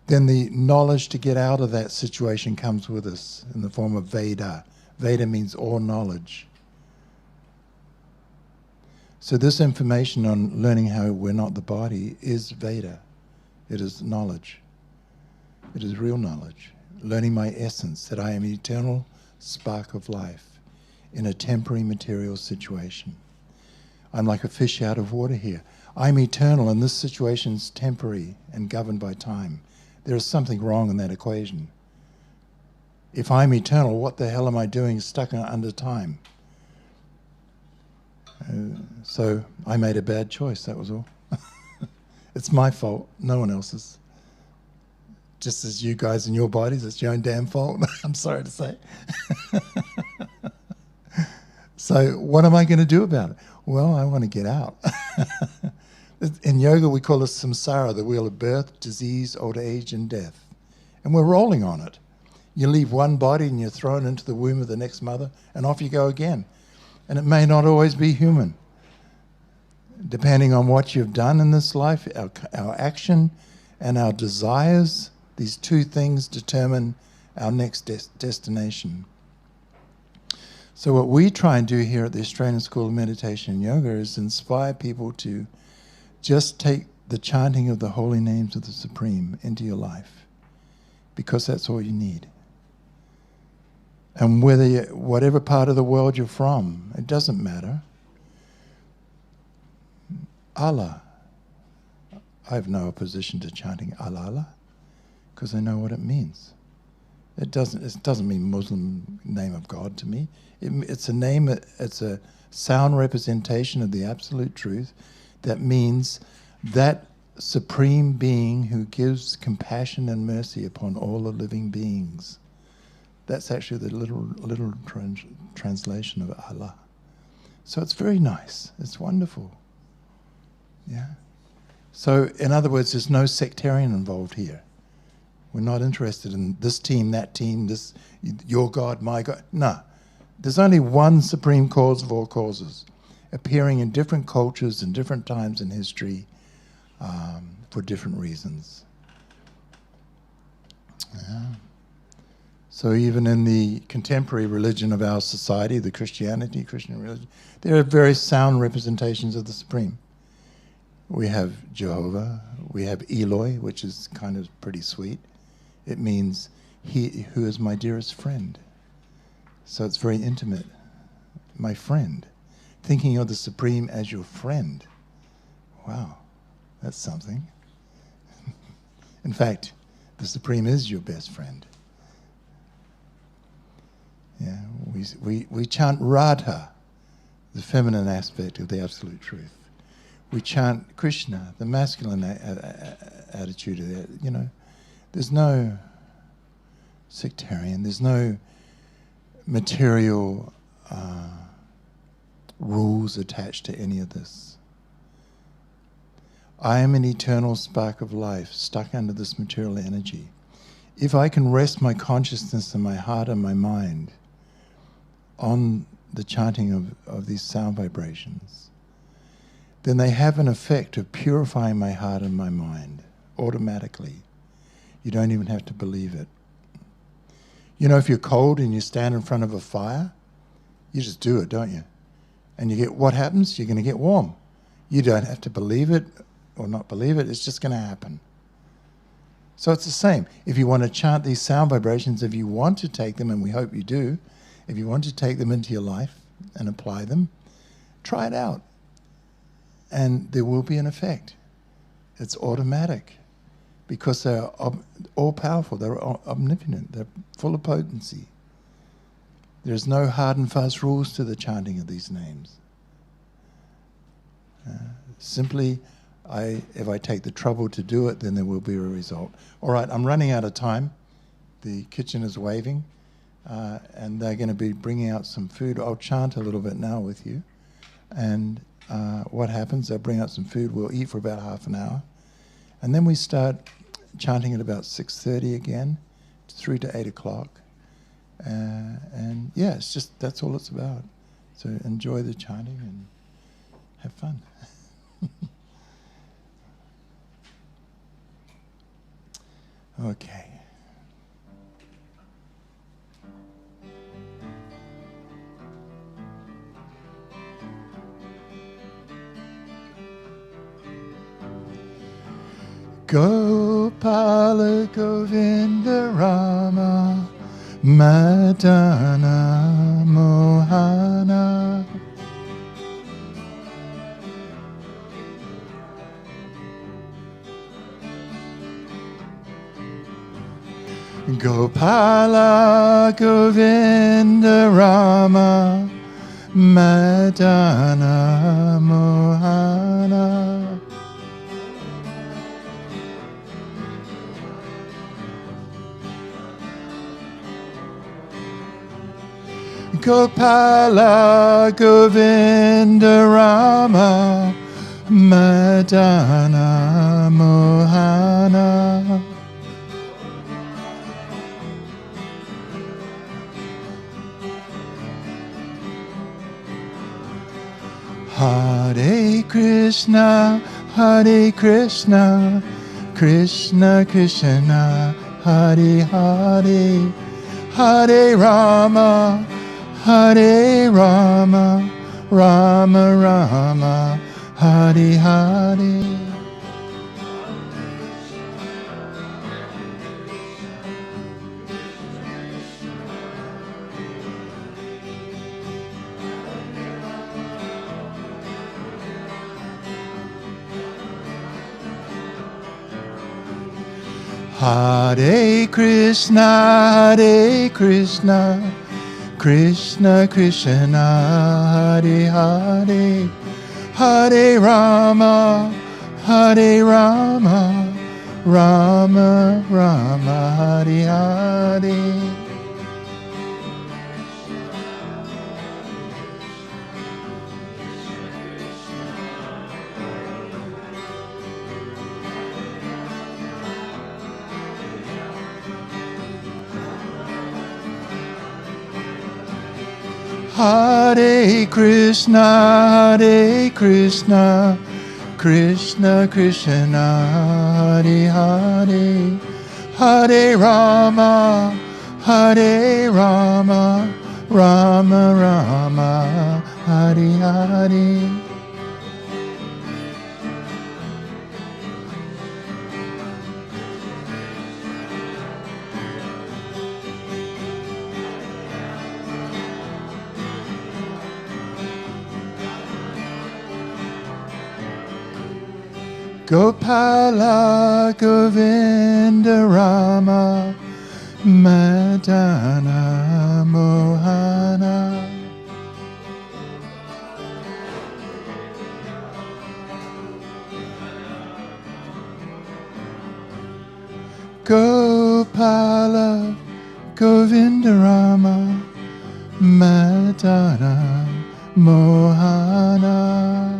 then the knowledge to get out of that situation comes with us in the form of Veda. Veda means all knowledge. So this information on learning how we're not the body is Veda. It is knowledge. It is real knowledge. Learning my essence, that I am an eternal spark of life in a temporary material situation. I'm like a fish out of water here. I'm eternal and this situation's temporary and governed by time. There is something wrong in that equation. If I'm eternal, what the hell am I doing stuck under time? So I made a bad choice, that was all. It's my fault, no one else's. Just as you guys in your bodies, it's your own damn fault. I'm sorry to say. So what am I going to do about it? Well, I want to get out. In yoga, we call this samsara, the wheel of birth, disease, old age, and death. And we're rolling on it. You leave one body and you're thrown into the womb of the next mother, and off you go again. And it may not always be human. Depending on what you've done in this life, our action and our desires, these 2 things determine our next destination. So what we try and do here at the Australian School of Meditation and Yoga is inspire people to just take the chanting of the holy names of the Supreme into your life, because that's all you need. And whatever part of the world you're from, it doesn't matter. Allah. I have no opposition to chanting Allah, because I know what it means. It doesn't mean Muslim name of God to me. It's a name. It's a sound representation of the absolute truth. That means that supreme being who gives compassion and mercy upon all the living beings. That's actually the literal translation of Allah. So it's very nice. It's wonderful. Yeah. So in other words, there's no sectarian involved here. We're not interested in this team, that team, this, your God, my God. No. There's only one supreme cause of all causes, appearing in different cultures and different times in history for different reasons. Yeah. So even in the contemporary religion of our society, the Christian religion, there are very sound representations of the Supreme. We have Jehovah, we have Eloi, which is kind of pretty sweet. It means he who is my dearest friend. So it's very intimate. My friend. Thinking of the Supreme as your friend. Wow, that's something. In fact, the Supreme is your best friend. Yeah, we chant Radha, the feminine aspect of the Absolute Truth. We chant Krishna, the masculine attitude of that. You know, there's no sectarian, there's no material rules attached to any of this. I am an eternal spark of life stuck under this material energy. If I can rest my consciousness and my heart and my mind on the chanting of these sound vibrations, then they have an effect of purifying my heart and my mind automatically. You don't even have to believe it. You know, if you're cold and you stand in front of a fire, you just do it, don't you? And you get, what happens? You're going to get warm. You don't have to believe it or not believe it. It's just going to happen. So it's the same. If you want to chant these sound vibrations, if you want to take them, and we hope you do, if you want to take them into your life and apply them, try it out. And there will be an effect. It's automatic. Because they're all-powerful, they're omnipotent, they're full of potency. There's no hard and fast rules to the chanting of these names. Simply, if I take the trouble to do it, then there will be a result. All right, I'm running out of time. The kitchen is waving, and they're going to be bringing out some food. I'll chant a little bit now with you. And what happens, they'll bring out some food. We'll eat for about half an hour. And then we start chanting at about 6:30 again, 3 to 8 o'clock. And yeah, it's just, that's all it's about. So enjoy the chanting and have fun. Okay. Gopala Govinda Rama Madana Mohana Gopala Govinda Rama Madana Mohana Gopala Govinda Rama Madana Mohana Hare Krishna, Krishna Krishna, Hare Hare, Hare Rama, Hare Rama, Rama Rama, Hare Hare. Hare Krishna, Hare Krishna, Krishna Krishna, Hare Hare, Hare Rama, Hare Rama, Rama Rama, Hare Hare. Hare Krishna, Hare Krishna, Krishna Krishna, Hare Hare, Hare Rama, Hare Rama, Rama Rama, Hare Hare. Gopala Govinda Rama Madana Mohana. Gopala Govinda Rama Madana Mohana.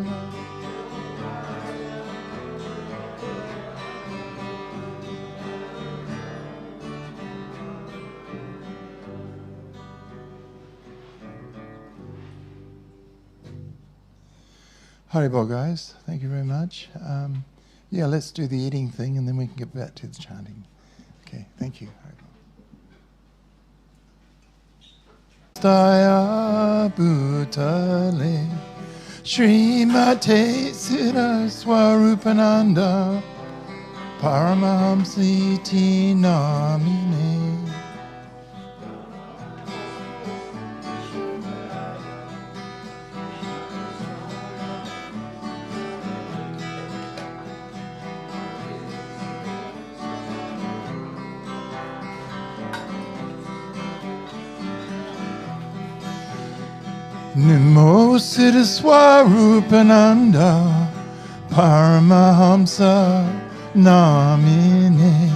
Haribol, guys. Thank you very much. Yeah, let's do the eating thing and then we can get back to the chanting. Okay, thank you. Staya Bhutale Srimate Siddha Swarupananda Paramahamsi Namine. Namo Siddha Swarupananda Paramahamsa Namine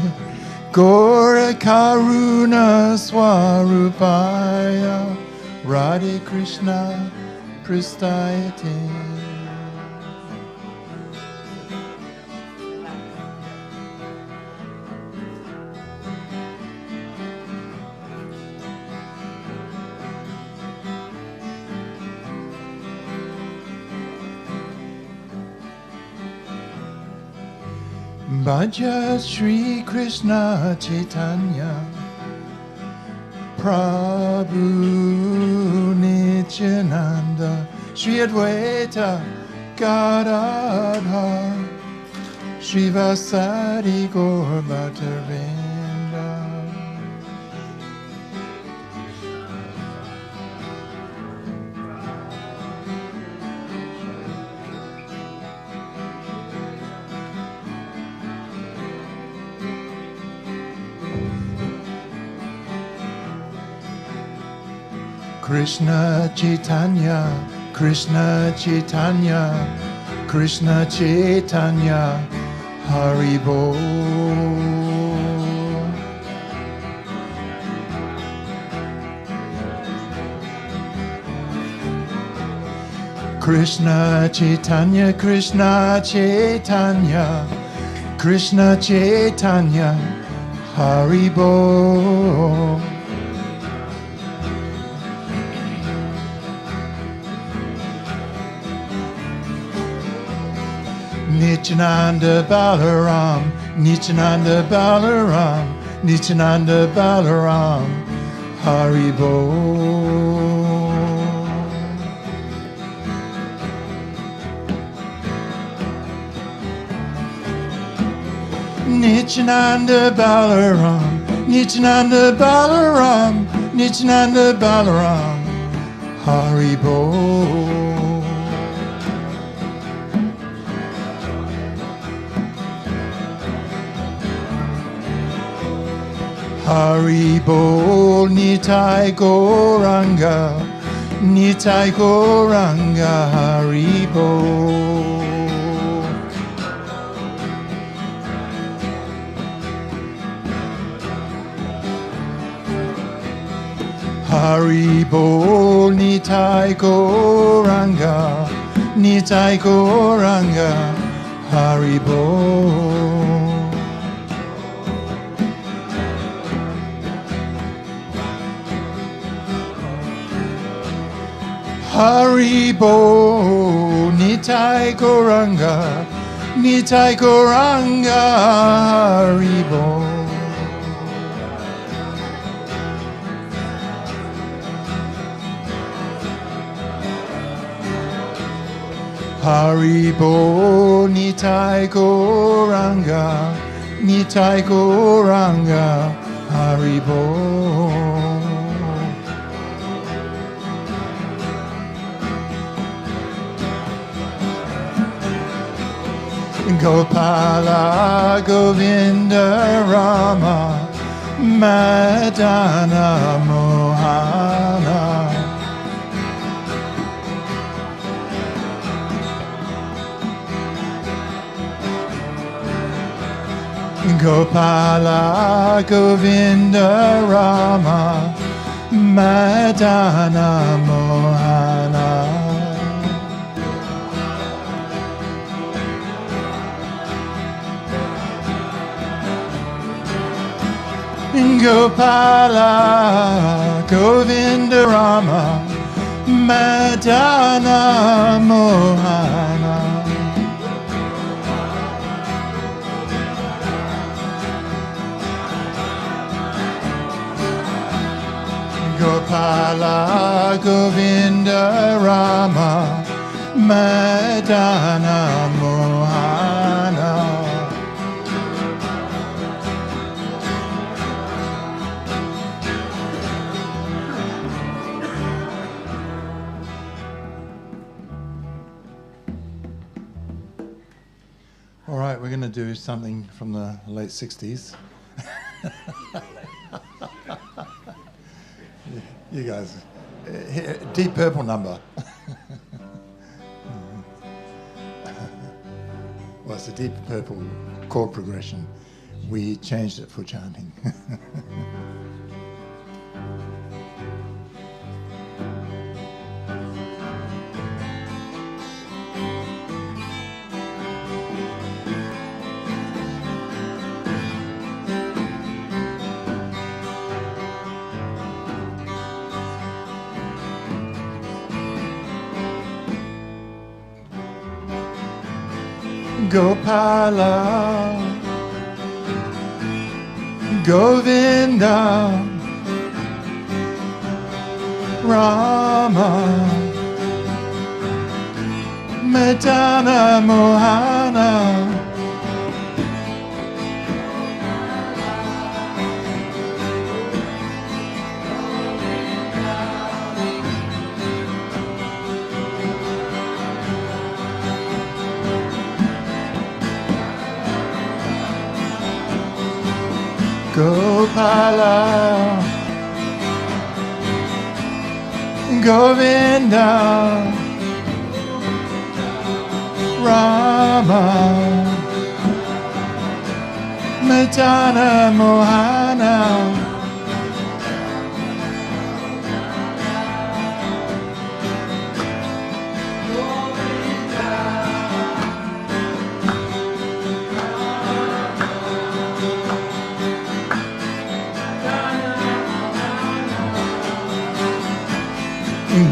Gora Karuna Swarupaya Radhe Krishna Pristayate. Bhaja Shri Krishna Chaitanya Prabhu Nityananda Shri Advaita Gadadhar Srivasadi Gaur Bhattacharya. Krishna Chaitanya, Krishna Chaitanya, Krishna Chaitanya, Haribol. Krishna Chaitanya, Krishna Chaitanya, Krishna Chaitanya, Haribol. Nityananda Balaram, Nityananda Balaram, Nityananda Balaram, Haribol. Nityananda Balaram, Nityananda Balaram, Nityananda Balaram, Hari Bol. Hari Bol, Nitai Gauranga, Nitai Gauranga, Hari Bol. Hari Bol, Nitai Gauranga, Nitai Gauranga, Hari Bol. Hari Bol, Nitai Gauranga, Nitai Gauranga, Hari Bol. Hari Bol, Nitai Gauranga, Nitai Gauranga, Hari Bol. Gopala Govinda Rama Madana Mohana Gopala Govinda Rama Madana Mohana Gopala Govinda Rama Madana Mohana Gopala Govinda Rama Madana Mohana All right, we're going to do something from the late 60s. You guys, Deep Purple number. Well, it's a Deep Purple chord progression. We changed it for chanting. Gopala Govinda Rama Madana Mohana Gopala Govinda Rama Madana Mohana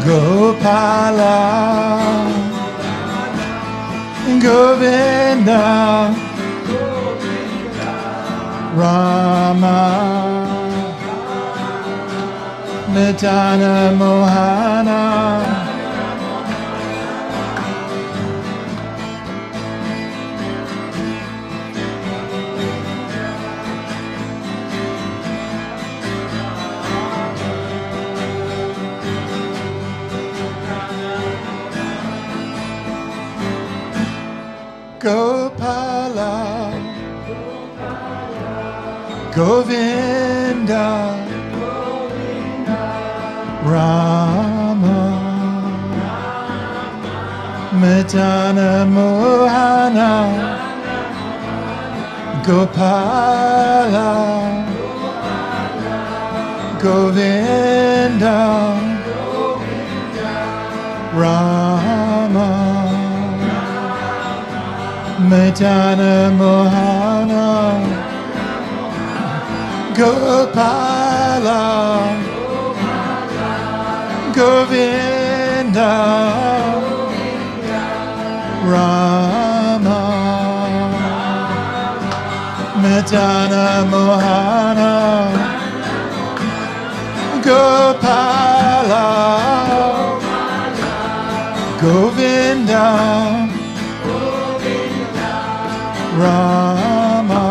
Gopala Govinda Rama Madana Mohana Gopala, Govinda, Rama, Madana Mohana, Gopala, Govinda, Rama, Madana Mohana, Gopala, Govinda, Rama, Madana Mohana, Gopala, Govinda, Rama,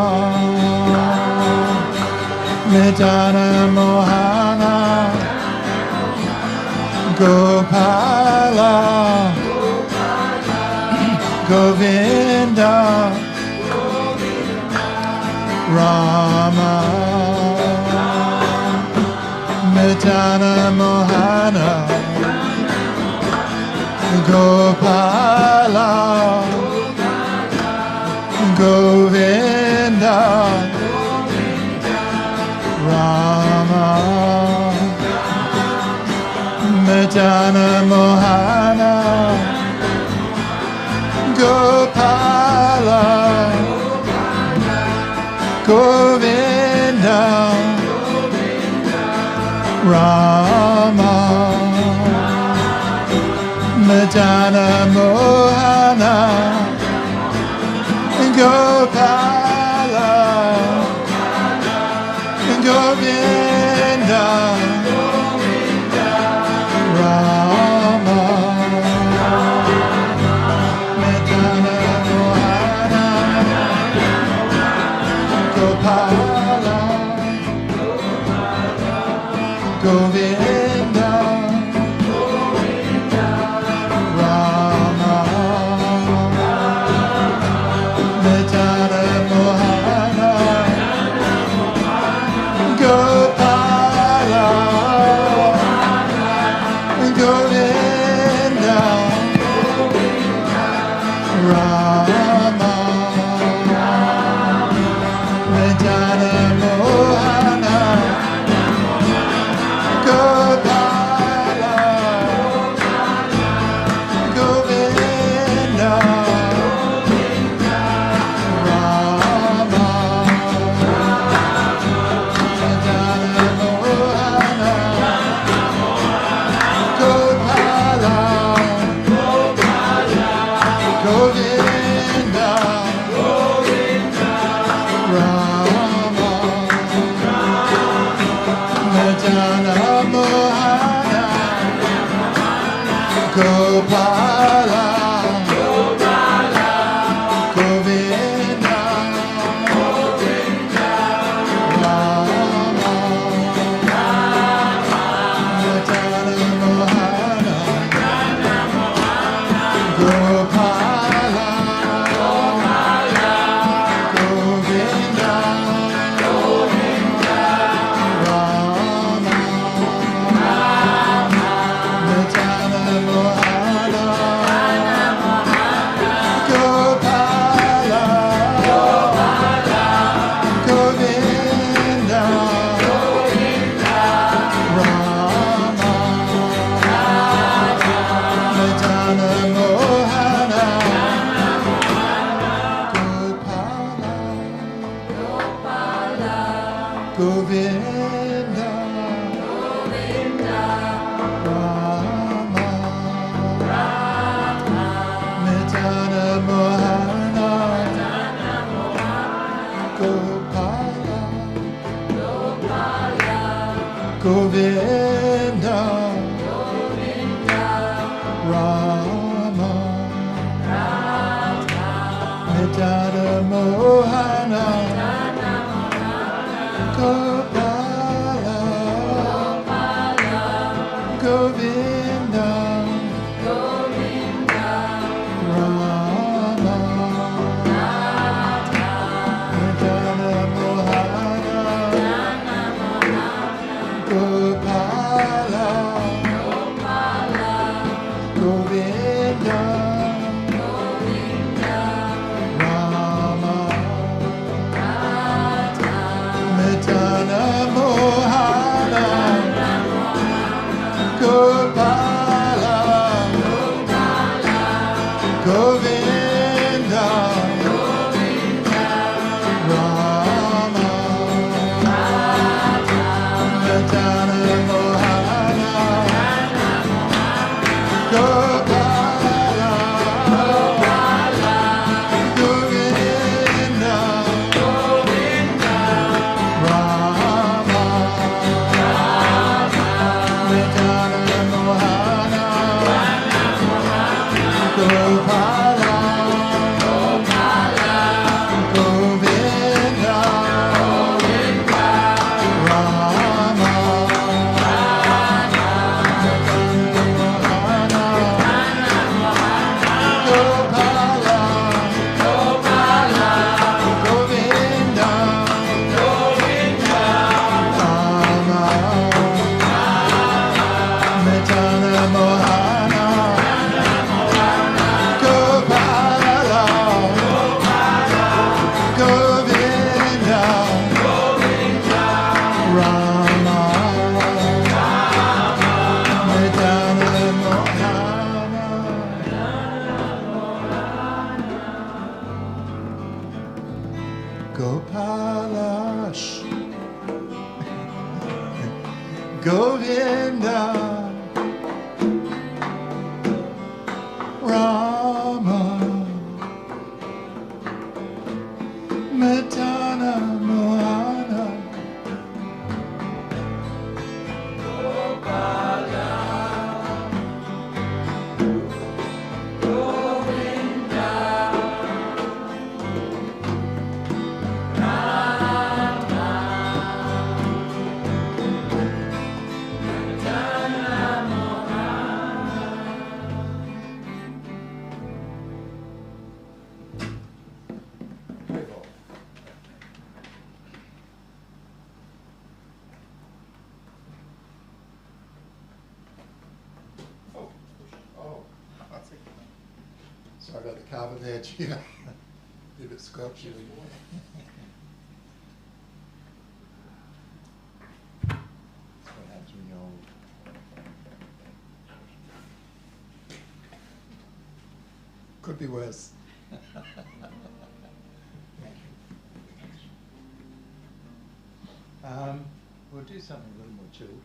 Madana Mohana, Gopala, Govinda, Rama, Madana Mohana, Gopala, Govinda, Rama, Madana Mohana, Gopala, Govinda, Rama, Madana Mohana, Gopala, Govinda, Rama, Madana Mohana, Gopala, Govinda, Rama, Madana Mohana, Gopala, Govinda, Rama, Madana Mohana, Gopala, Govinda, Rama, Madana Mohana, Gopala, Govinda, Rama, Madana Mohana, Gopala, Govinda, Rama, Madana Mohana, Gopala, Govinda, Rama, Madana Mohana, Gopala, Govinda, Rama, Madana Mohana, Gopala, Govinda, Rama, Madana Mohana, Gopala, Govinda, Rama, Madana Mohana, Gopala, Govinda, Rama, Gopala, Govinda, Rama, Madana Mohana, Gopala, Govinda, Rama, Madana Mohana, Gopala, Govinda, Rama, Gopalash, Govinda, Rama, Madana Mohana, Sorry about the carpet there, Gina. Be a bit squelchy. That's what happens when you're old. Could be worse. We'll do something a little more chilled.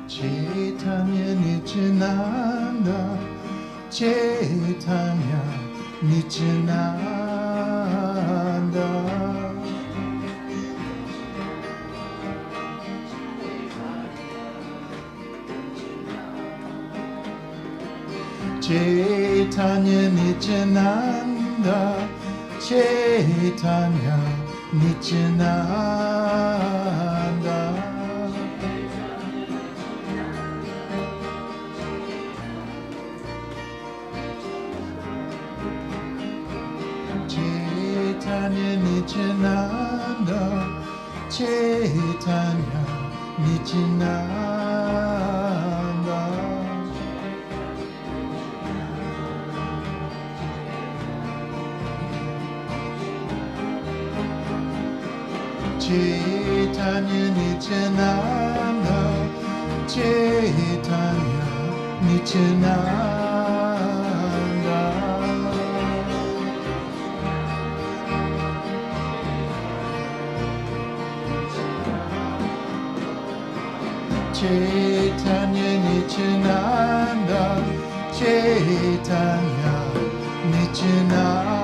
Chaitanya Nityananda, Chaitanya Nityananda, Chaitanya Nityananda, Chaitanya Nityananda, Chaitanya Nityananda, Chaitanya Nityananda, Chaitanya Nityananda, Chaitanya Nityananda, Chaitanya Nityananda, Chaitanya Nityananda,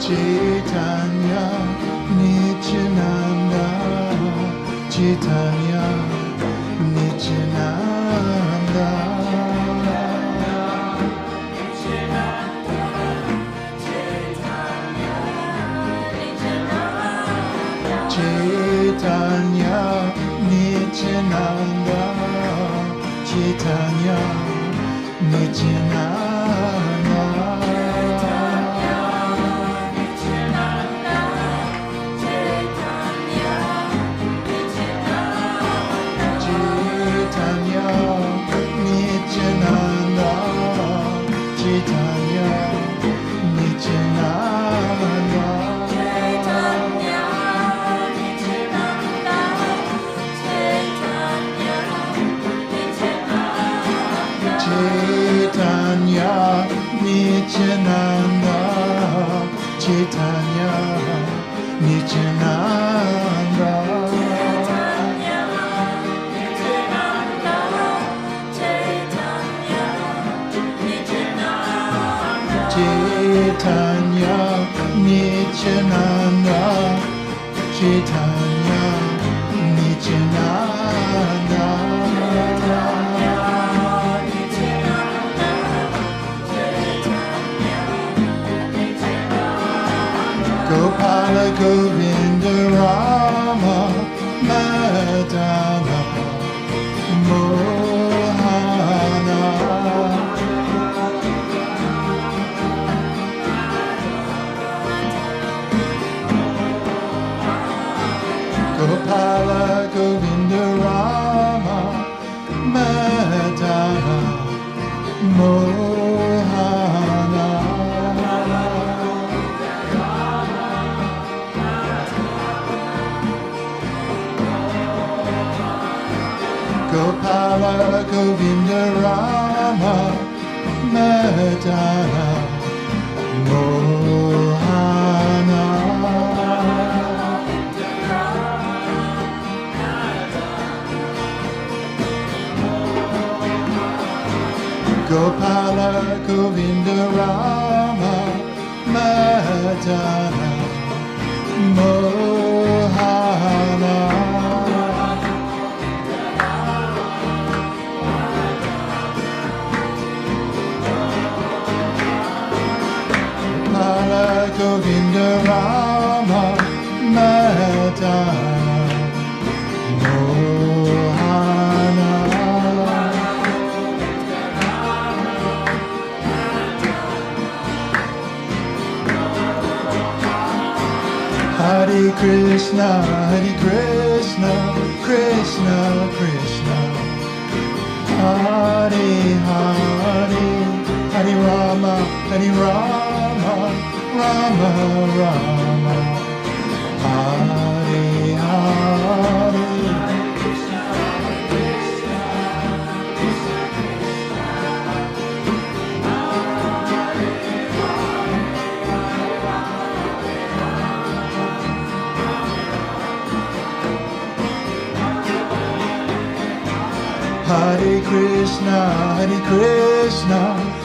Chaitanya Nityananda, Chaitanya Nityananda, Chaitanya, Nityananda, Chaitanya, Nityananda, Chaitanya, Nityananda, Chaitanya, Nityananda, Chaitanya, Nityananda, Chaitanya, Nityananda, Chaitanya, Nityananda, Gopala Govinda Rama Madana Mohana Gopala Govinda Rama Madana Mohana Gopala Govinda Rama Madana Mohana Gopala Govinda Rama Madana Mohana Gopala Govinda Rama Madana Mohana Hare Krishna, Hare Krishna, Krishna Krishna, Hare Hare, Hare Rama, Hare Rama, Rama Rama, Hare Hare. Hare Krishna, Hare Krishna,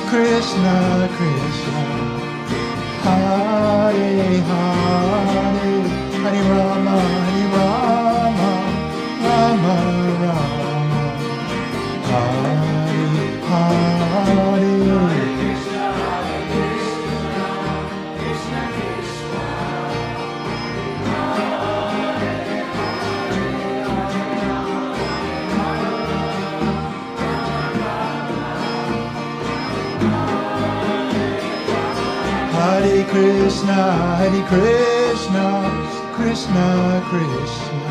Krishna Krishna, Hare Hare, Hare Rama, Hare Rama, Rama Rama, Hare Hare. Hare Krishna, Hare Krishna, Krishna Krishna,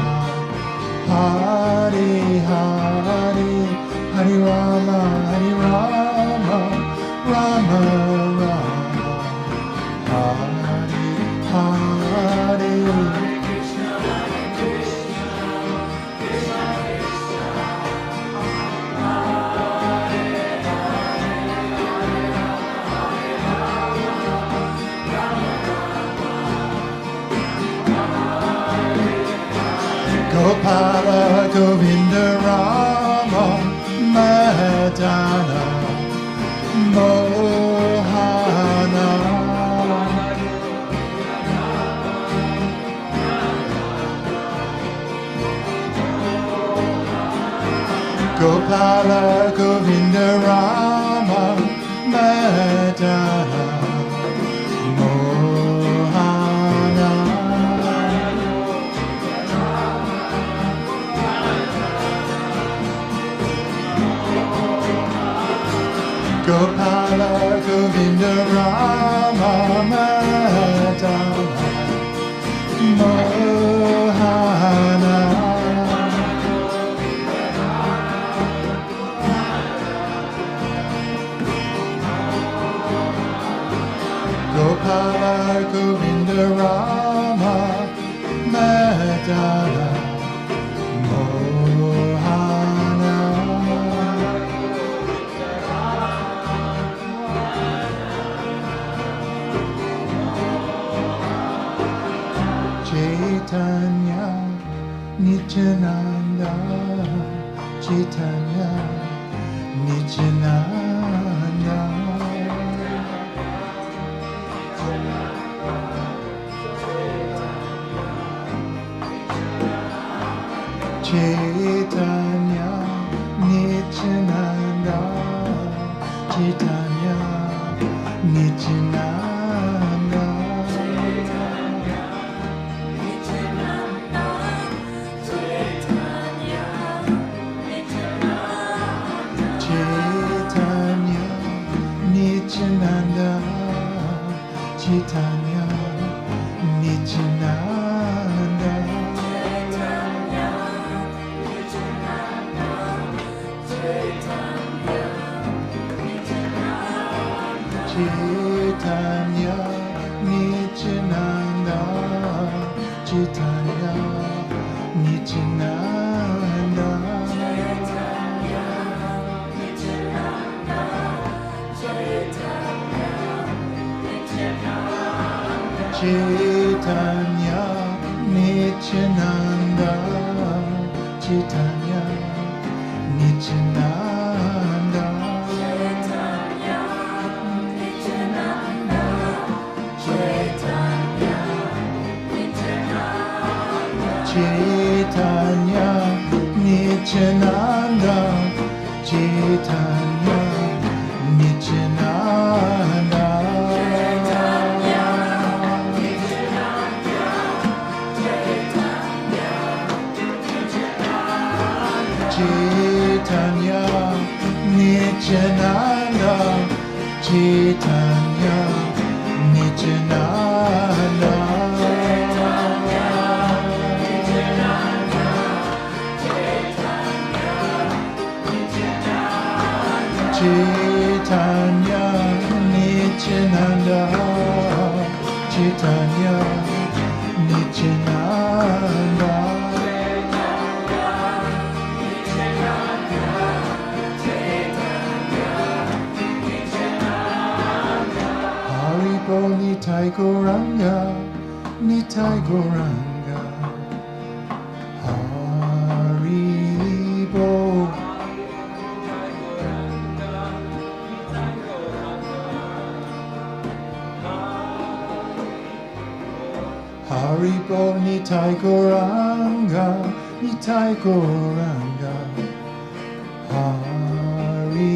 Hare Hare, Hare Rama, Hare Rama, Rama Rama, Hare Hare. Gopala Govinda Rama Madana Mohana Gopala Govinda Rama Madana Mohana Gopala Govinda Rama Madana Mohana Gopala Govinda Rama Madana Mohana Chaitanya Nityananda Chaitanya Nityananda Chaitanya Nityananda Chaitanya Nityananda Chaitanya Nityananda Chaitanya Nityananda Chaitanya Nityananda Chaitanya Nityananda Chaitanya Nityananda Chaitanya Nityananda Chaitanya Nityananda Chaitanya Nityananda Chaitanya Nityananda Chaitanya Nityananda Chaitanya Nityananda Chaitanya Nityananda Haribo Nitai Gauranga Nitai Gauranga Haribo Haribo Nitai Gauranga Nitai Gauranga Haribo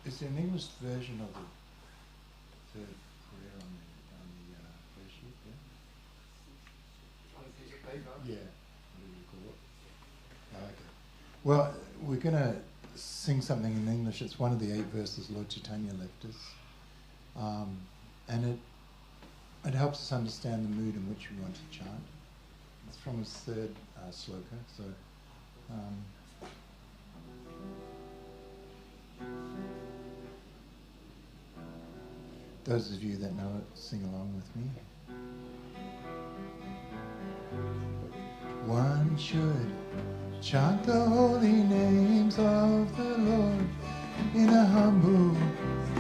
Is there an English version of the third prayer on the prayer sheet? Yeah. Yeah. What do you call it? Okay. Well, we're going to sing something in English. It's one of the 8 verses Lord Chaitanya left us, and it helps us understand the mood in which we want to chant. It's from his third sloka. So. Those of you that know it, sing along with me. One should chant the holy names of the Lord in a humble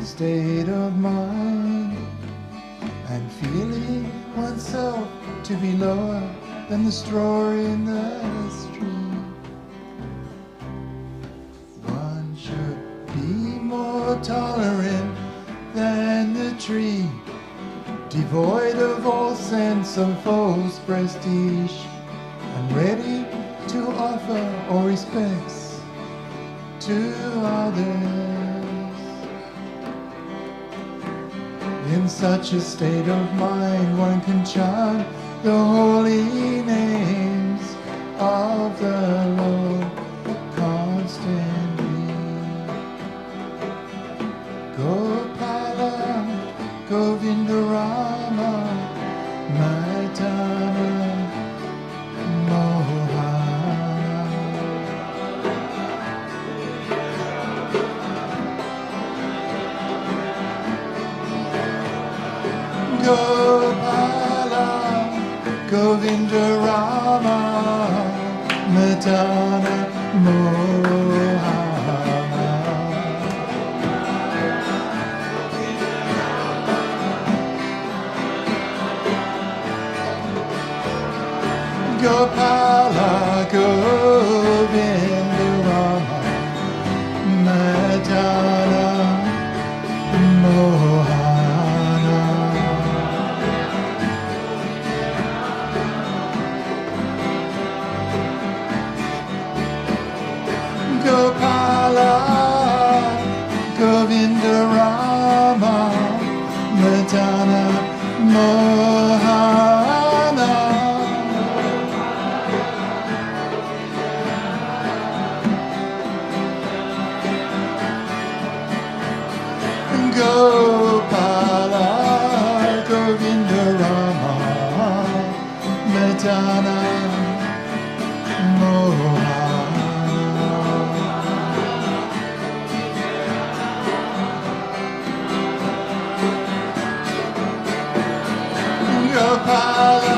state of mind, and feeling oneself to be lower than the straw in the stream. One should be more tolerant than the tree, devoid of all sense of false prestige, and ready to offer all respects to others. In such a state of mind, one can chant the holy names of the Lord constantly. Gokula, Govinda Rama, Madana, Mohana. Gokula, Govinda Rama, Madana, Mohana. Gokula, Govinda Rama, Madana, Mohana. Gokula, Govinda Rama, Madana, Mohana. Gokula, Govinda Rama, Madana, Mohana. Gokula,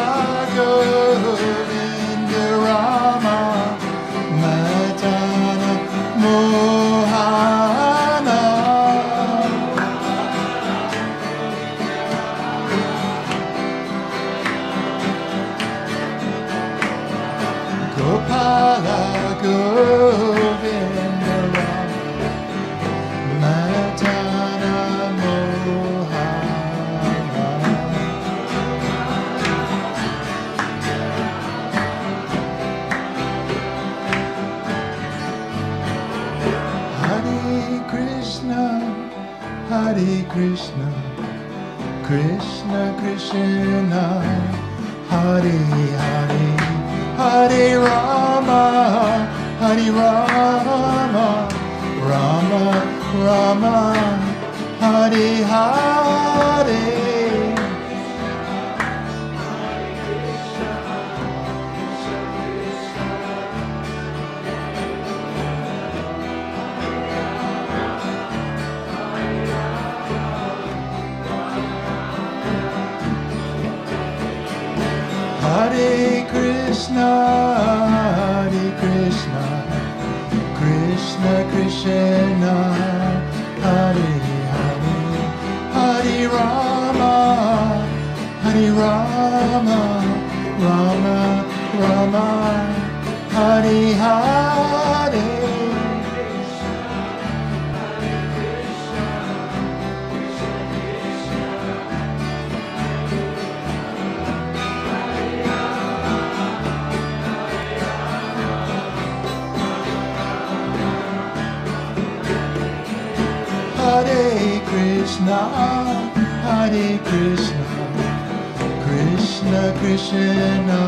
Govinda Rama, Madana, Mohana. Gokula, Govinda Rama, Madana, Mohana. Hare Krishna, Hare Krishna, Krishna Krishna, Hare Hare, Hare Rama, Hare Rama, Rama Rama, Hare Hare. Hare Krishna, Hare Krishna, Krishna Krishna, Hare Hare, Hare Rama, Hare Rama, Rama Rama, Hare Hare. Hare Krishna, Hare Krishna, Krishna Krishna,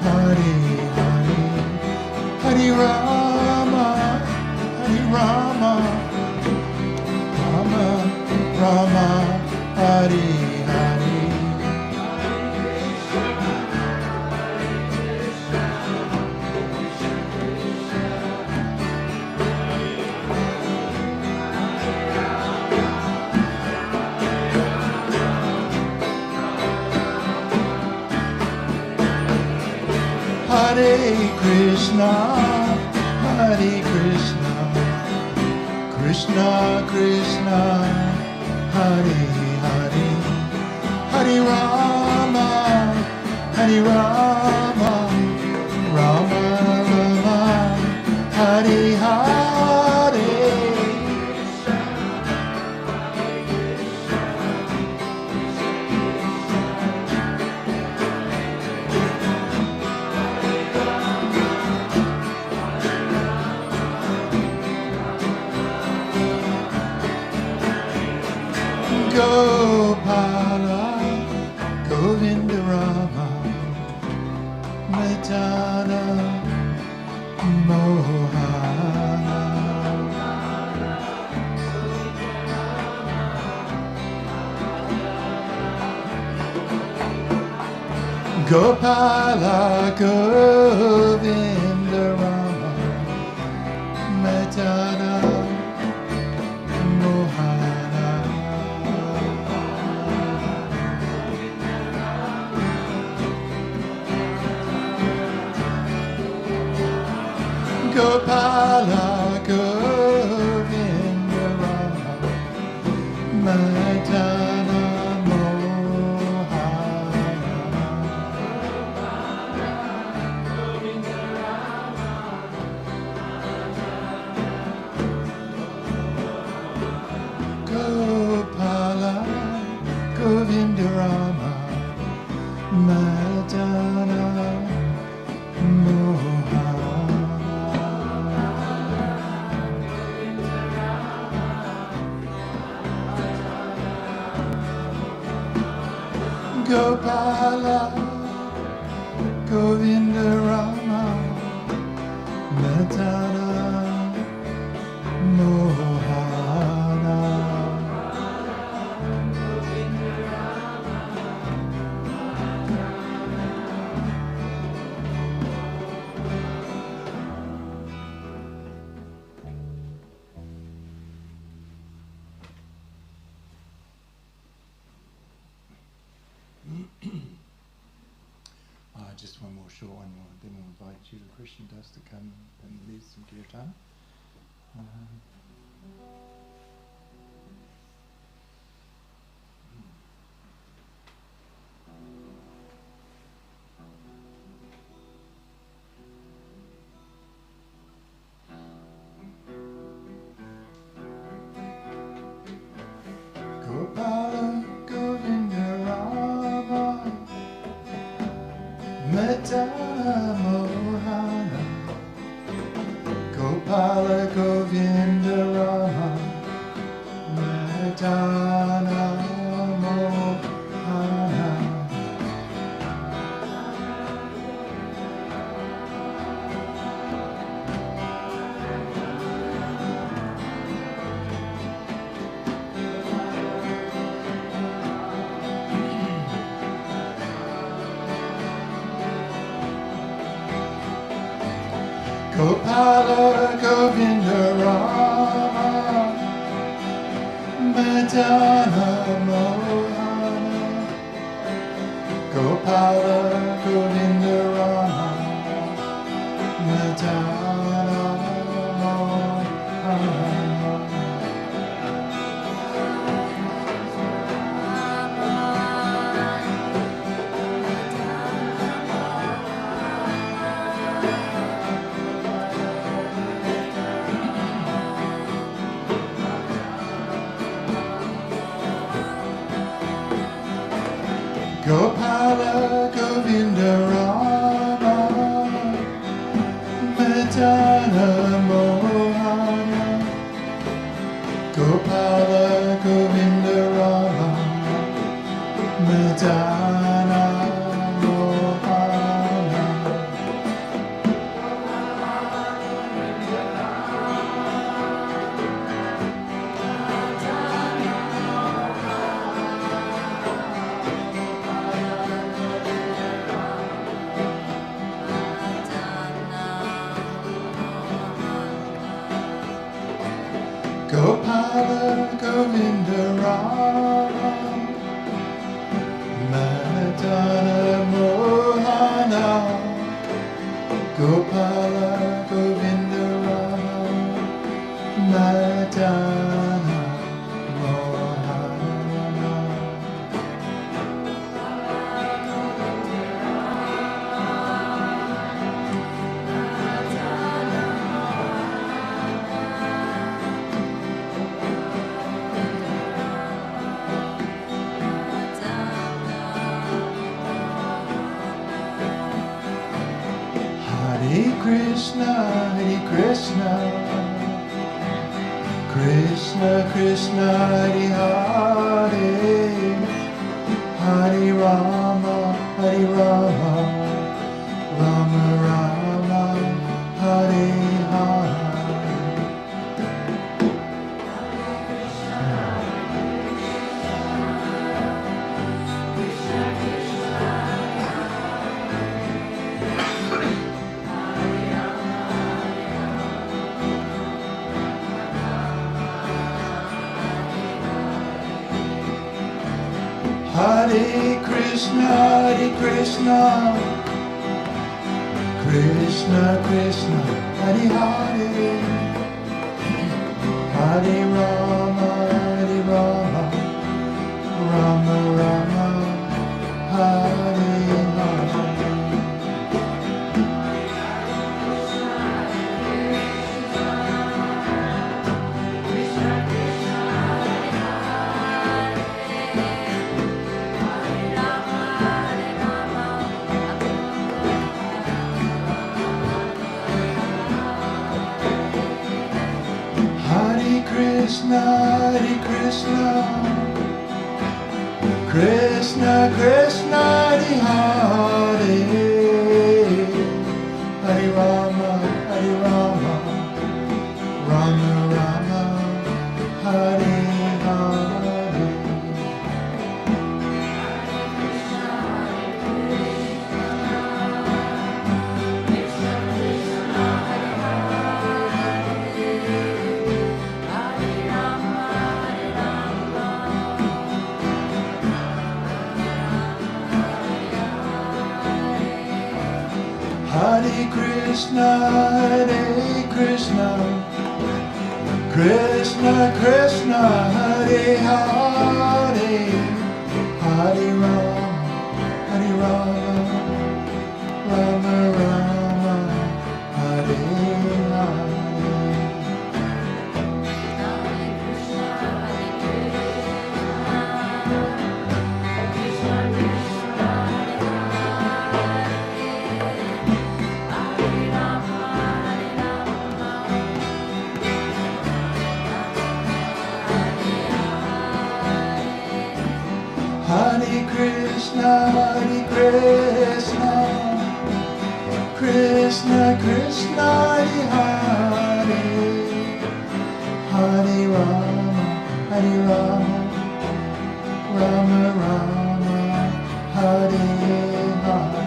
Hare Hare, Hare Rama, Hare Rama, Rama Rama, Hare Hare. Hare Krishna, Hare Krishna, Krishna Krishna, Hare Hare, Hare Rama, Hare Rama, Rama Rama, Hare Hare. Gopala Govinda Rama Madana Mohana Gopala Govinda Rama Madana Mohana Gopala Govinda Rama Madana Gopala Govinda Rama Madana Gopala Govinda Rama Madana Mohana Just one more short one, then we'll invite you to Krishna Das to come and lead some kirtan. Gopala Govinda Rama Madana Mohana Gopala Govinda Rama Madana Mohana Gopala Govinda Rama Madana Mohana Gopala Govinda Rama Madana Mohana Gopala Govinda Rama Madana Mohana Gopala Govinda Rama Madana Mohana Gopala Govinda Rama Madana Mohana Gopala Govinda Rama Madana Mohana Hare Krishna, Krishna Krishna Hare Hare, Hare Rama Hare Rama, Rama Rama Hare Hare. Hare Krishna, Krishna Krishna, Hare Hare, Hare Rama, Rama Rama, Hare Hare. Krishna, Krishna Krishna, Hare Hare, Hare Rama, Rama Rama, Hare Hare. Hare Krishna, Krishna Krishna, Hare Hare, Hare Rama, Rama Rama, Hare Hare. Hare Krishna, Krishna Krishna, Hare Hare, Hare Rama, Rama Rama, Hare Hare.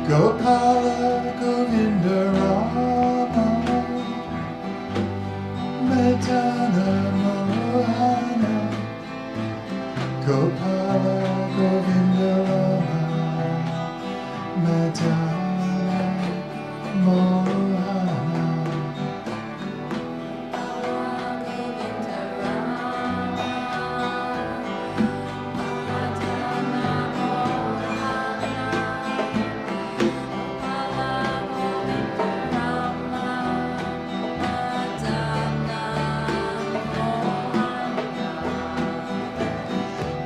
Gokula Govinda Rama, Medana Mohana. Gokula Govinda Rama, Medana Mohana.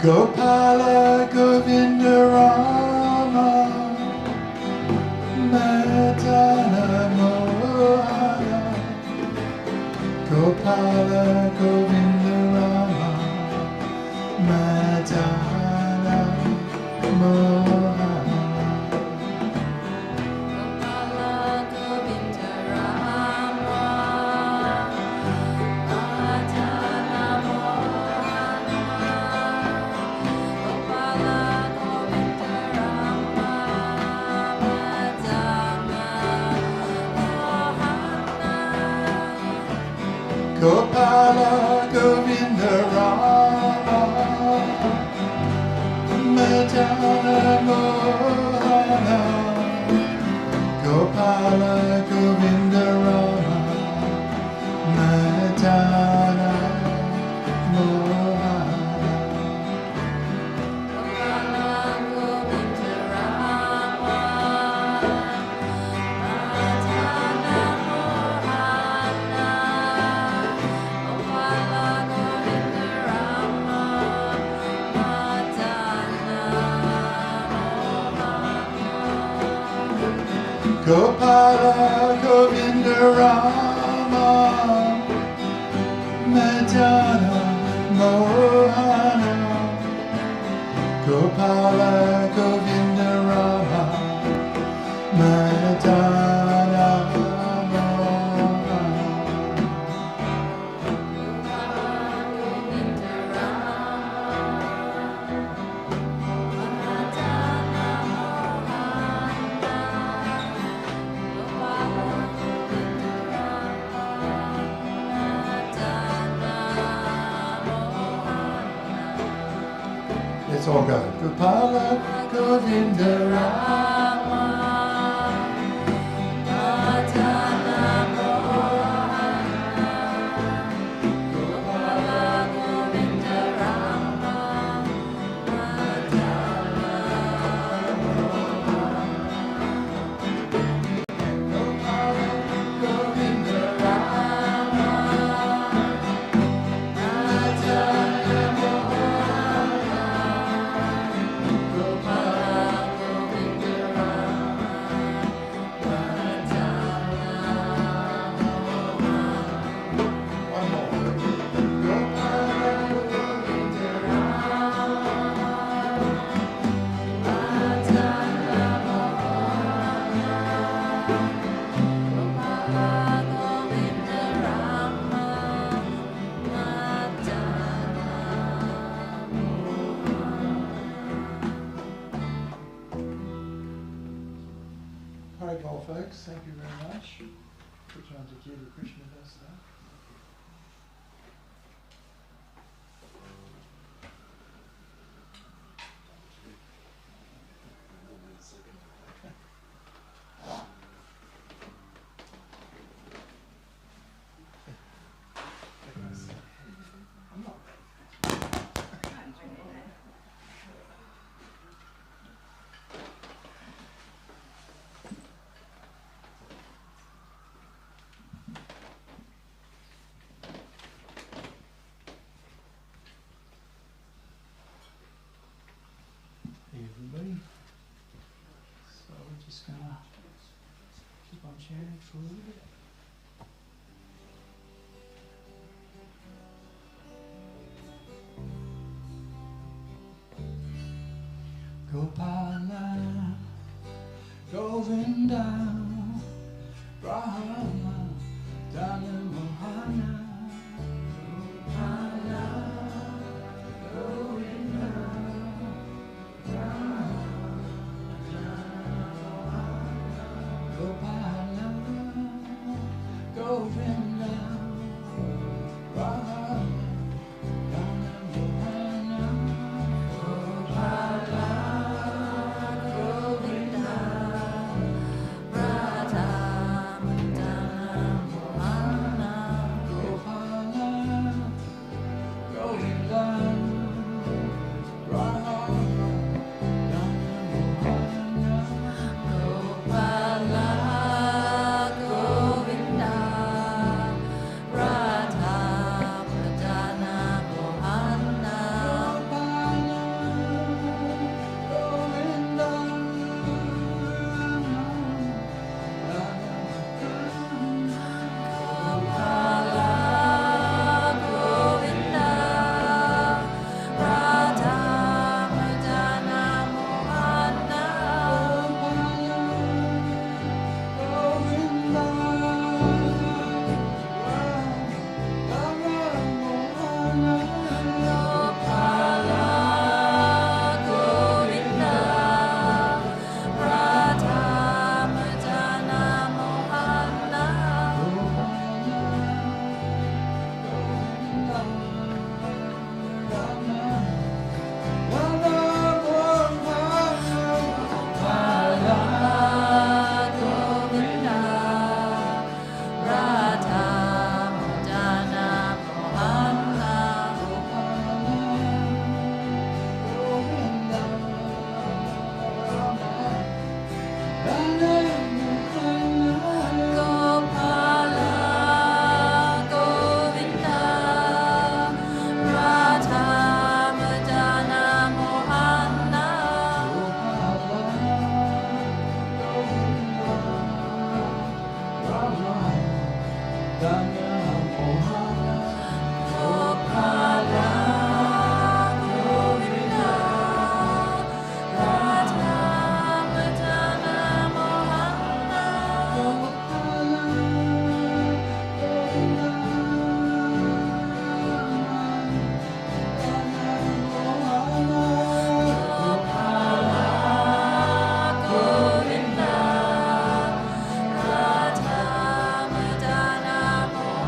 Gokula Govinda Rama, Medana Mohana. Gokula Govinda Rama, Medana Mohana. Gokula Govinda Rama, Medana Gopala Govinda Rama Madana Mohana Gopala Govinda Rama Madana Mohana. Let's all go. Gopala Govinda Rama Madana Mohana Gopala Govinda Rama Madana Mohana Gopala Govinda Rama Madana Mohana Haribol, folks, thank you very much. We're trying to give the Krishna das now. Hey everybody. So we're just gonna keep on chatting for a little bit. Gopala Govinda Brahma Dana Mohana Gopala Govinda Gopala Govinda Radha Dana Mohana Gopala Govinda Radha Dana Mohana Govinda, Radha Madana Mohan.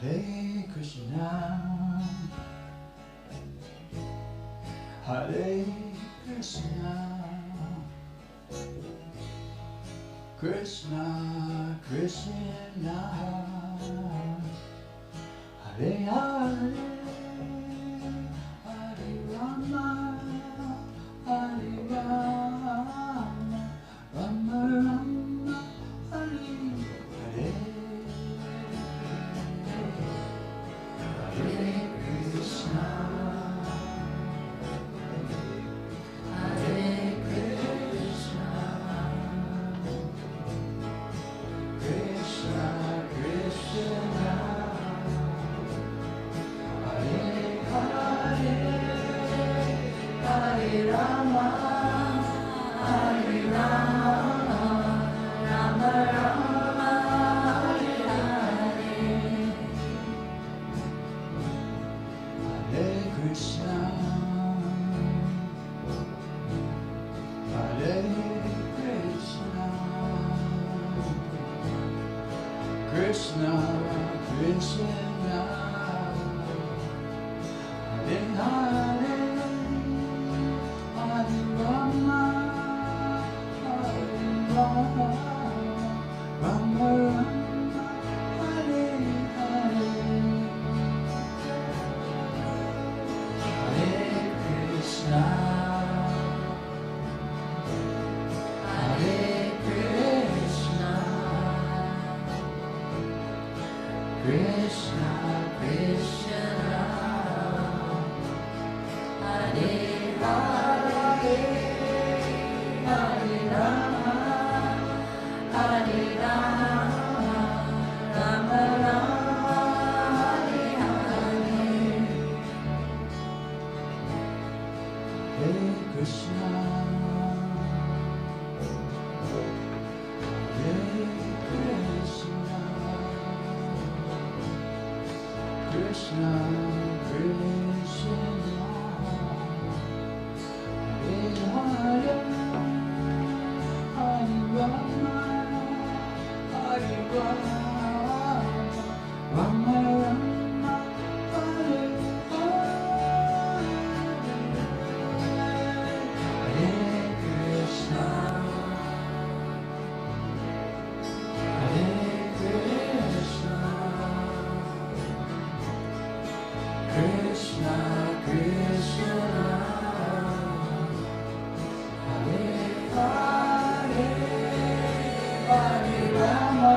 Hare Krishna, Hare Krishna, Krishna Krishna, Hare Hare, Hare Rama, Hare Rama, Rama Rama, Hare Hare. Hare Krishna, Hare Krishna, Krishna Krishna, Hare Hare, Hare Rama, Hare Rama, Rama Rama, Hare Hare. Hare Krishna, Hare Krishna, Krishna Krishna, Hare Hare, Hare Rama, Hare Rama, Rama Rama, Hare Hare. Hare Krishna, Hare Krishna, Krishna Krishna, Hare Hare, Hare Rama, Hare Rama, Rama Rama, Hare Hare. Hare Krishna, Hare Krishna, Krishna Krishna, Hare Hare, Hare Rama, Hare Rama, Rama Rama, Hare Hare. Hare Krishna, Hare Krishna, Krishna Krishna, Hare Hare, Hare Rama,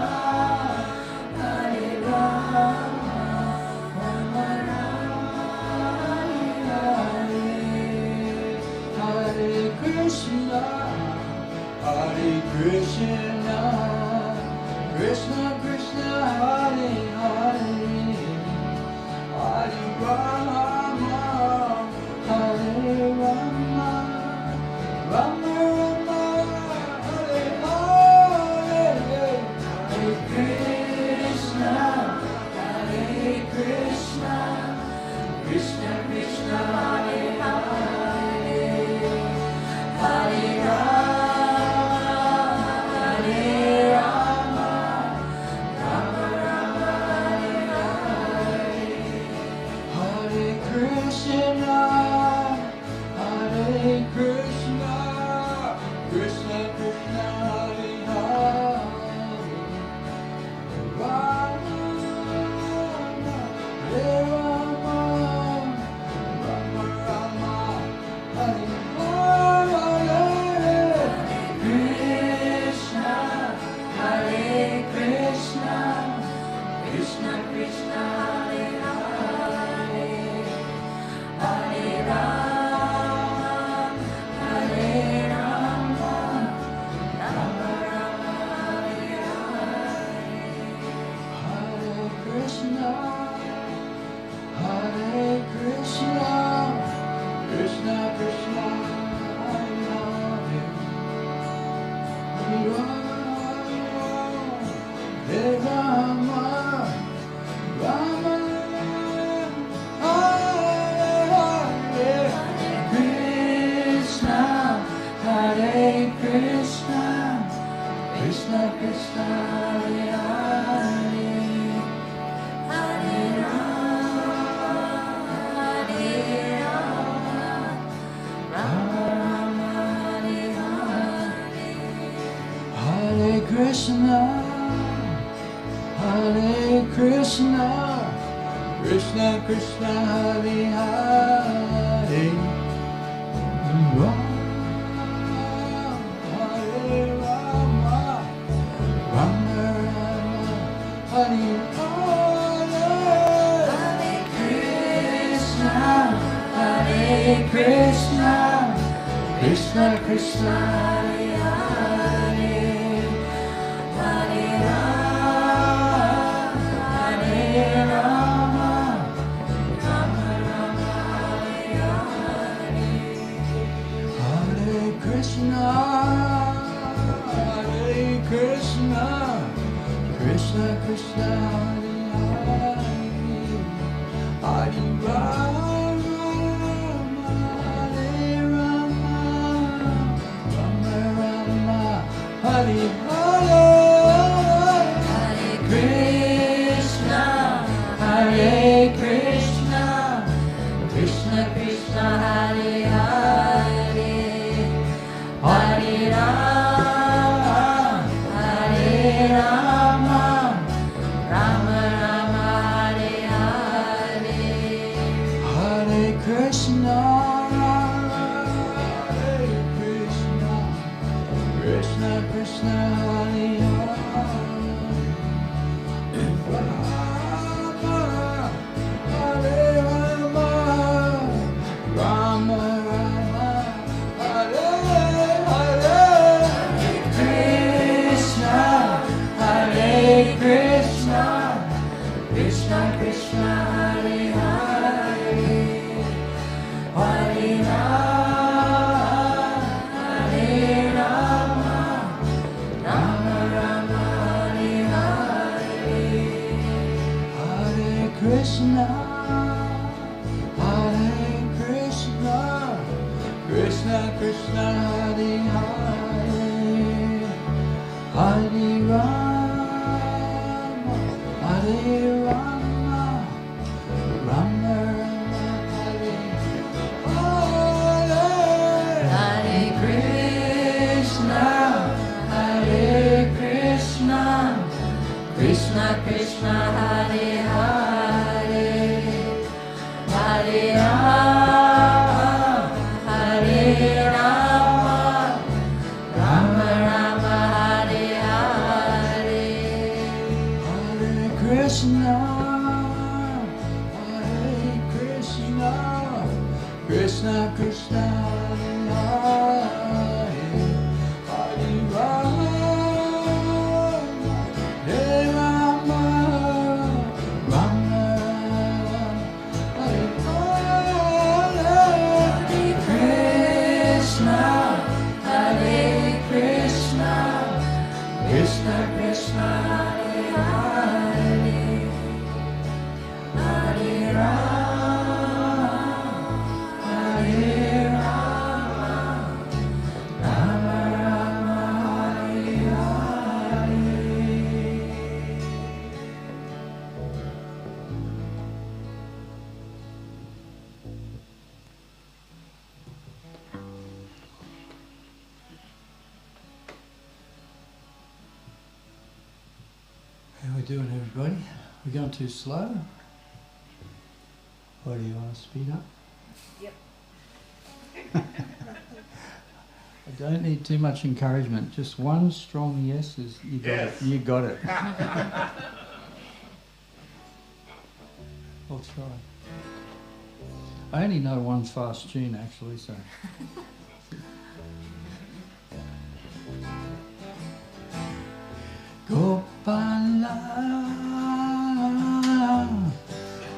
Hare Rama, Rama Rama, Hare Hare. Hare Krishna, Hare Krishna, Krishna Krishna, Hare Hare, Hare Rama, Hare Rama, Rama Rama, Hare Hare. Hare Krishna, Hare Krishna, Krishna Krishna, Hare Hare, Hare Rama, Hare Rama, Rama Rama, Hare Hare. Hare Krishna, Hare Krishna, Krishna Krishna, Hare Hare, Rama, Hare Rama, Rama Rama, Hare Hare. Krishna, Hare Krishna, Krishna Krishna, Hare Hare, Hare Rama, Hare Rama, Rama Rama, Hare Hare. Hare Krishna, Hare Krishna, Krishna Krishna, Hare Hare, Hare Rama, Hare Rama, Rama Hare Hare. Krishna, Hare Krishna, Krishna Krishna, Hare Hare, Hare Krishna, Hare Krishna, Krishna Krishna, Hare Hare, Rama, Hare Rama, Rama Rama, Hare Hare, Hare Krishna, Krishna Krishna, Hare Hare, Hare Rama, Rama Rama, Hare Hare, Hare Krishna, Krishna Krishna, Hare Hare, Hare Rama, Hare Rama, Rama Rama, Hare Hare, Hare Krishna, Krishna Krishna, Hare Hare, Hare Rama, Rama Rama, Hare Hare, Hare Krishna, Krishna Krishna, Hare Hare, Rama, Rama Rama, Hare Hare, Krishna, Krishna Krishna, Hare Hare, Hare Rama, Rama Rama, Hare Hare, Hare Krishna, Krishna Krishna, Hare Hare, Hare Rama, Rama Rama, Hare Hare, Hare Krishna, Krishna Krishna, Hare Hare, Hare Rama, Rama Rama, Hare Hare, Hare Krishna, Krishna Krishna, Hare Rama, Hare Rama, Rama Hare Hare, Krishna, Krishna Krishna, Hare Hare, Hare Rama, Rama Rama, Hare Hare. How we doing, everybody? We going too slow? Or do you want to speed up? Yep. I don't need too much encouragement. Just one strong yes is you got it. You got it. I'll try. I only know one fast tune actually, so. Gopala,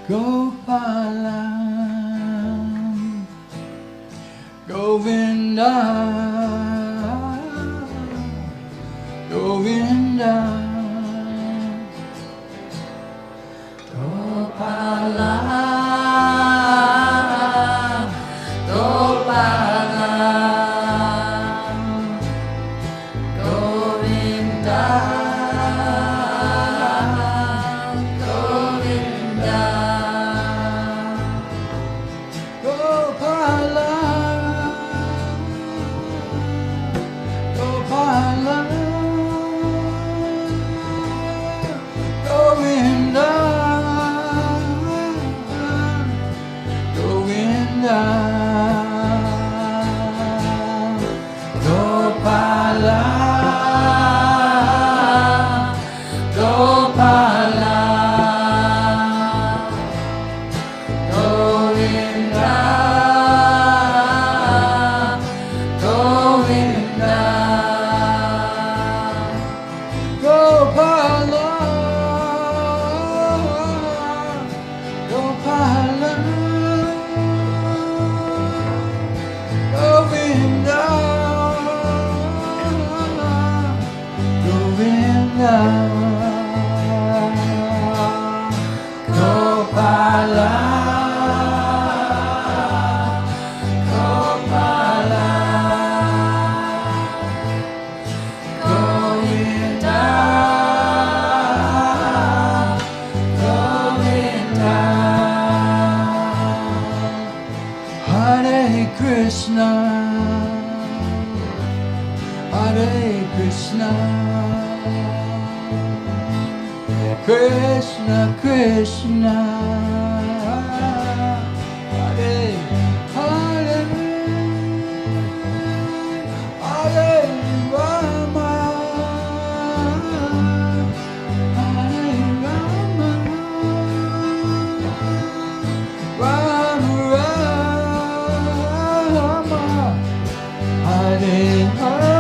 Gopala, Govinda, Govinda, Gopala, Gopala, Govinda, Govinda, Gopala, Gopala, Gopala, Gopala, Govinda, Govinda. Hare Krishna, Hare Krishna, Krishna Krishna, Hare Hare, Hare Rama, Hare Rama, Rama Rama, Hare Hare.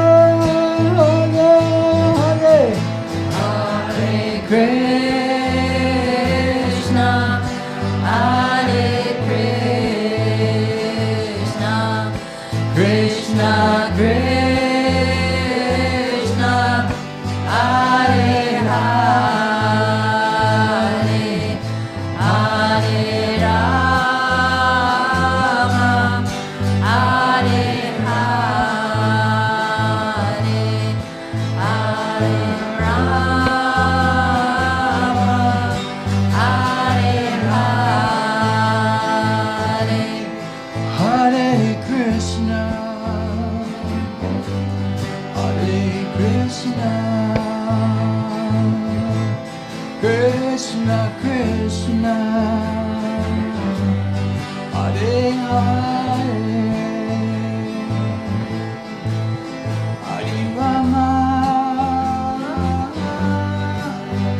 Krishna, Hare Krishna, Krishna Krishna, Hare Hare, Hare Rama, Hare Hare, Hare Rama. Krishna Krishna, Hare Hare, Hare Rama,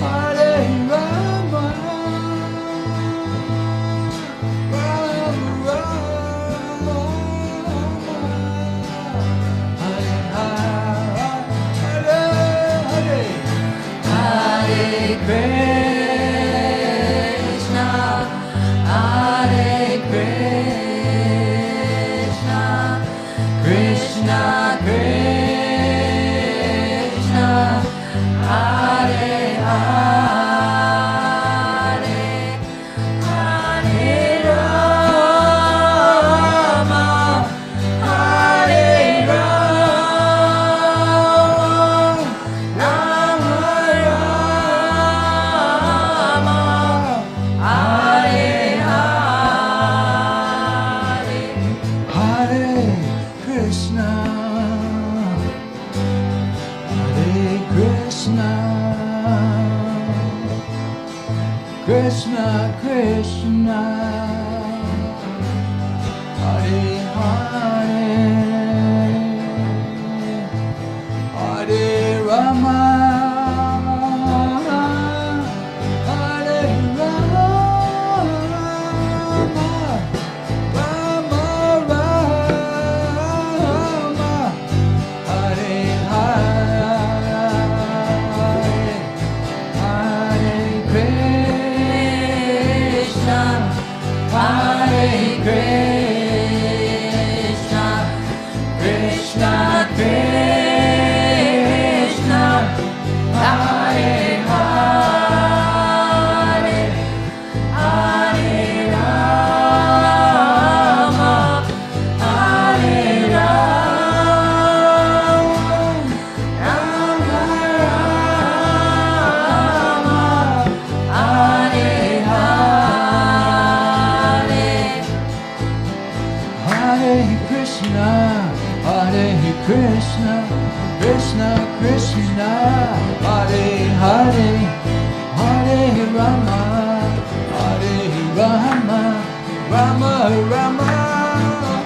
Hare Rama, Rama Rama, Hare Hare, Hare Hare, Hare Krishna, Hare Krishna, Krishna Krishna, Hare Hare, Hare Rama, Hare Rama, Rama Rama, Hare Hare, Hare Krishna, Hare Krishna, Krishna Krishna, Hare Hare, Hare Rama, Hare Rama, Rama Rama, Hare Hare, Hare Krishna, Hare Krishna, Krishna Krishna, Hare Hare, Hare Rama, Hare Rama, Rama Rama,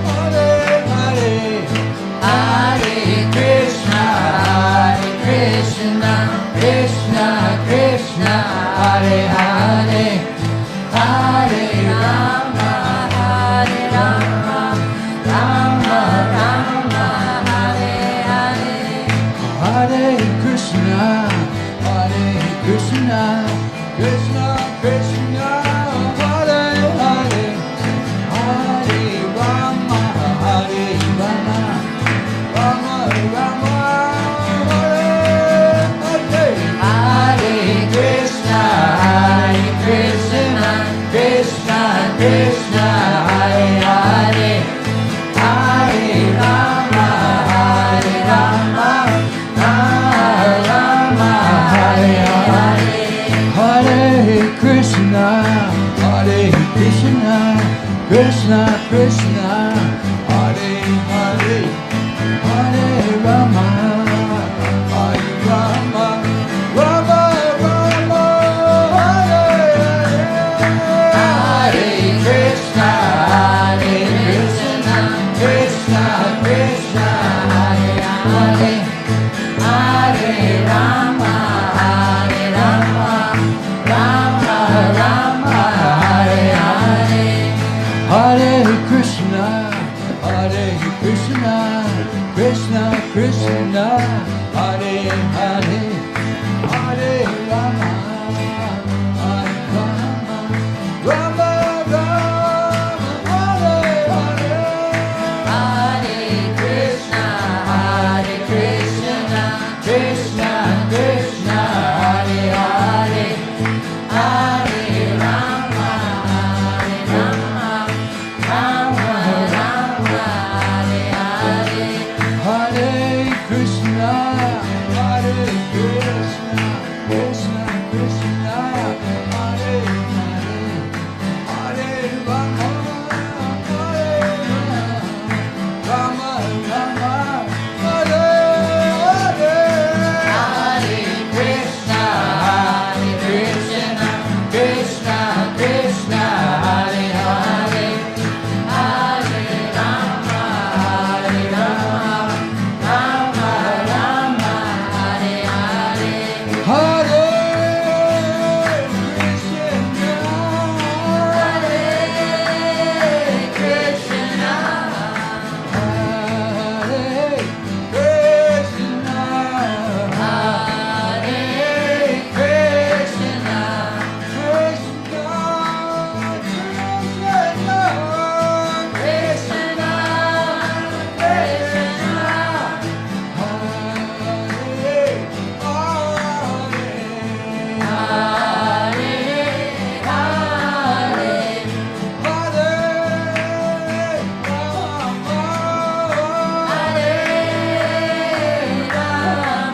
Hare Hare, Hare Krishna, Hare Krishna, Krishna Krishna, Hare Hare, Hare Rama, Hare Rama, Rama Rama, Hare Hare, Hare Krishna, Hare Krishna, Krishna Krishna, Hare Hare, Hare Rama, Hare Rama, Rama Rama, Hare Hare, Hare Krishna, Hare Krishna, Krishna Krishna, Hare Hare, Hare Krishna, Krishna, Hare Hare, Hare Rama, Hare Rama, Rama Rama, Hare Hare. Hare Krishna, Hare Krishna, Krishna Krishna, Hare Hare, Hare Rama, Hare Rama, Rama Rama, Hare Hare. Hare Krishna, Hare Krishna, Krishna Krishna, Hare Hare, Hare Rama, Hare Rama, Rama Rama, Hare Hare. Hare Krishna, Hare Krishna, Krishna Krishna, Hare Hare, Hare Rama, Hare Rama, Rama Rama, Hare Hare. Hare Krishna, Hare Krishna, Krishna Krishna, Hare Hare, Hare Rama, Hare Rama, Rama Rama, Hare Hare. Hare Krishna, Hare Krishna, Krishna Krishna, Hare Hare, Hare Rama, Hare Rama, Rama Rama, Hare Hare. Hare Krishna, Hare Krishna, Hare Krishna, Hare Krishna,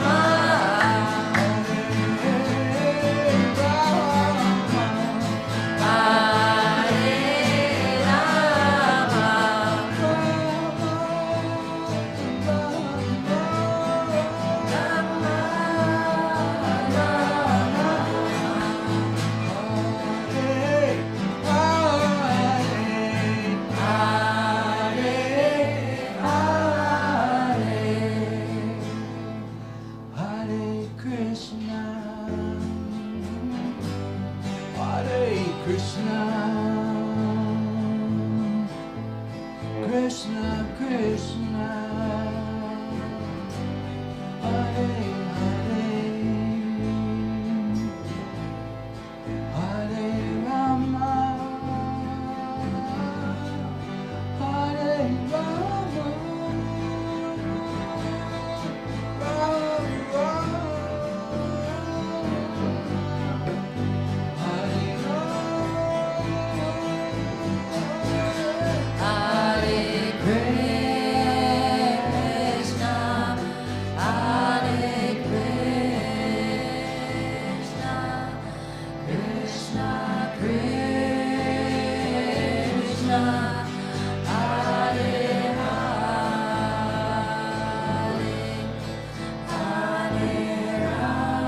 Krishna Krishna, Krishna Krishna, Krishna, Hare Hare, Hare Rama, Hare Rama, Rama Rama, Hare Hare Krishna, Hare Krishna, Krishna Krishna, Hare Hare, Hare Rama,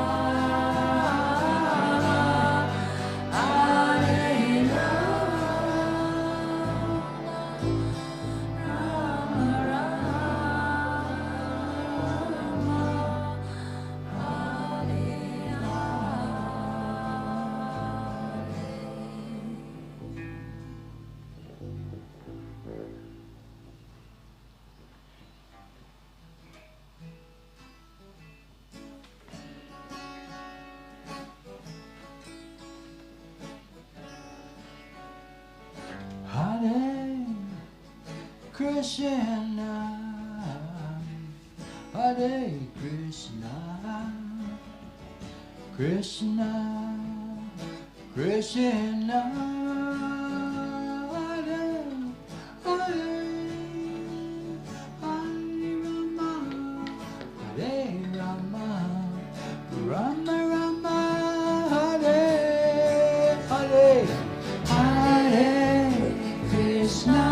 Hare Hare Krishna, Hare Krishna, Krishna Krishna, Hare Hare, Hare Rama, Hare Rama, Rama Rama, Hare Hare, Hare Krishna,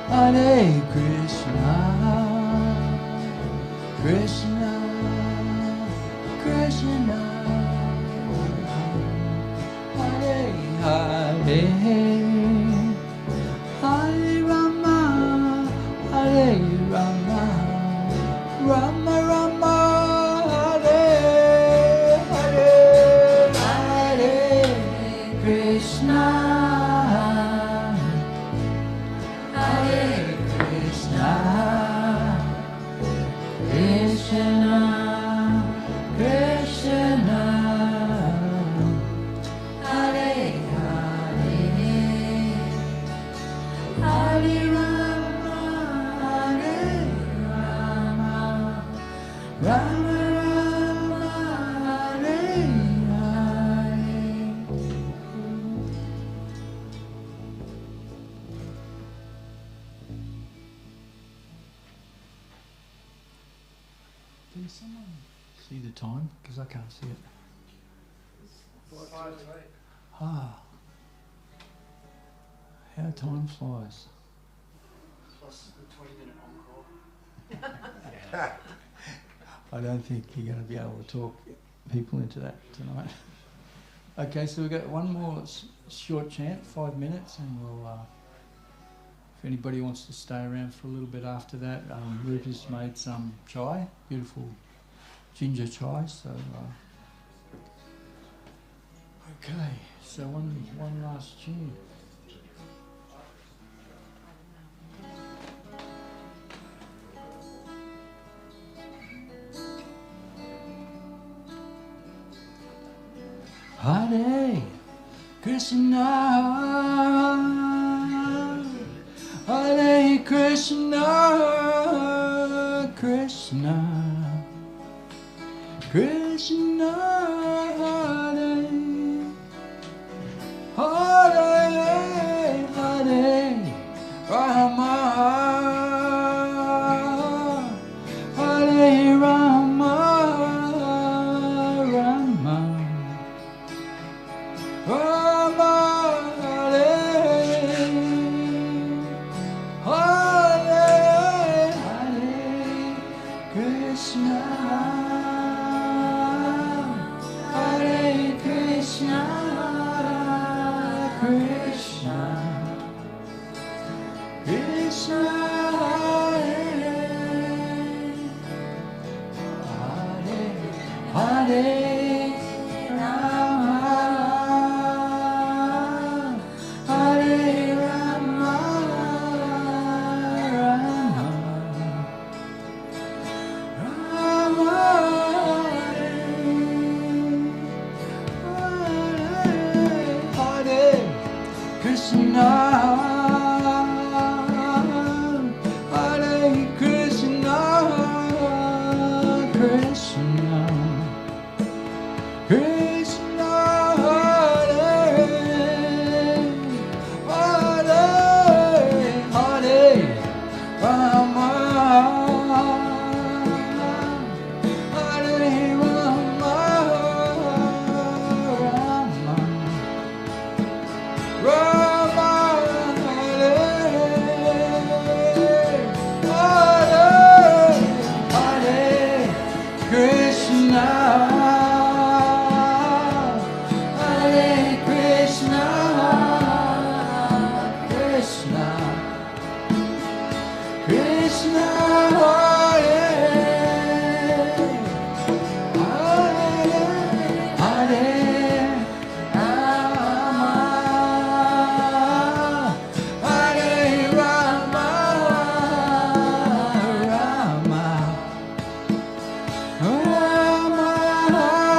Hare Krishna, Krishna, Krishna, Hare Hare, Hare Rama, Hare Rama, Rama Rama, Hare Hare, Hare Krishna, Hare Krishna, Krishna, Krishna, Hare Hare, Hare Rama, Hare Rama, Rama Rama, Hare Hare. Can someone see the time? Because I can't see it. Ah, how time flies. Plus the 20-minute encore. I don't think you're going to be able to talk people into that tonight. Okay, so we've got one more short chant, 5 minutes, and we'll, if anybody wants to stay around for a little bit after that, Rupa's made some chai, beautiful ginger chai, so... okay, so one last tune. Hare Krishna, Hare Krishna, Krishna, Krishna, Hare Hare, Hare Rama, Hare Rama, Rama Rama, Hare Hare, Hare Krishna, Hare Krishna, Krishna, Krishna, Hare Hare, Hare Rama, Hare Rama, Rama, Hare Krishna, Hare Krishna, Krishna, Krishna, Hare Hare, Hare Rama, Hare Rama, Rama Rama, Hare Hare, Hare Krishna, Hare Krishna, Krishna, Krishna, Hare Hare, Hare Rama, Hare Rama, Rama Rama,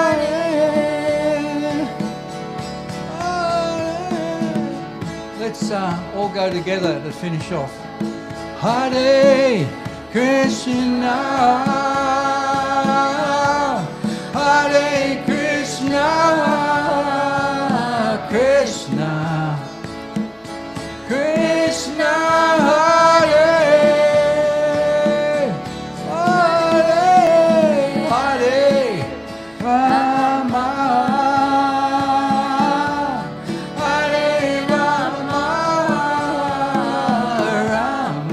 Hare. Let's all go together to finish off. Hare Krishna, Hare Krishna, Krishna, Krishna, Hare Hare, Hare Rama, Hare Rama, Rama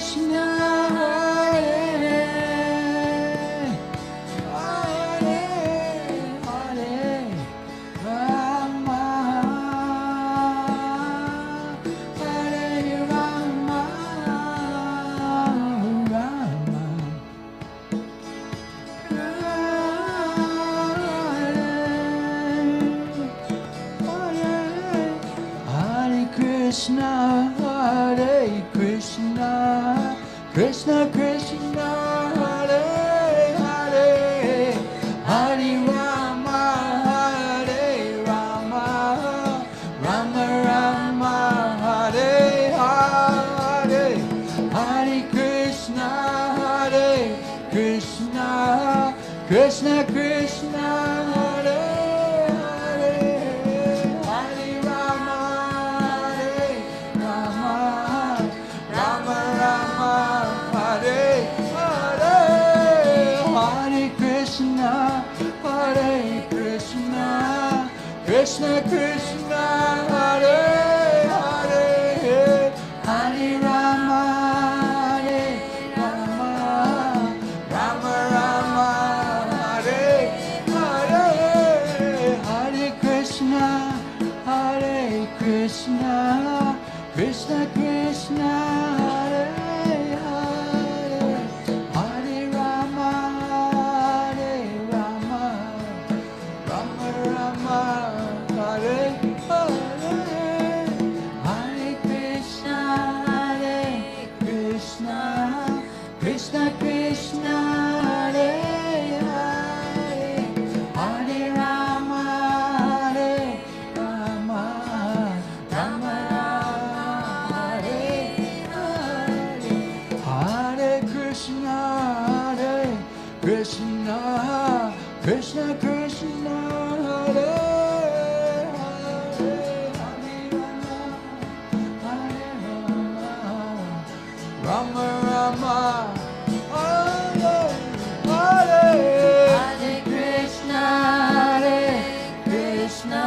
Krishna, Hare Hare, Hare Rama, Hare Rama, Rama Hare Krishna, Hare Krishna, Krishna Krishna, Hare Hare, Hare Rama, Hare Rama, Rama Rama, Hare Hare, Hare Krishna, Hare Krishna, Krishna Krishna, Hare Hare, Hare Rama, Hare Rama, Rama Rama, Hare Hare, Hare Krishna, Hare Krishna, Krishna Krishna, Hare Hare, Hare Rama, Hare Rama, Rama Rama, Hare Hare, Hare Krishna, Hare Krishna, Krishna Krishna, Hare Hare, Hare Rama, Hare Rama, Rama Rama, Hare Hare, Hare Krishna, Hare Krishna, Krishna Krishna, Hare Hare, Hare Rama, Hare Rama, Rama Rama, Hare Hare, Hare Krishna, Hare Krishna, Krishna Krishna, Hare Hare, Hare Rama, Rama Rama, Hare Hare, Hare Krishna, Hare Krishna,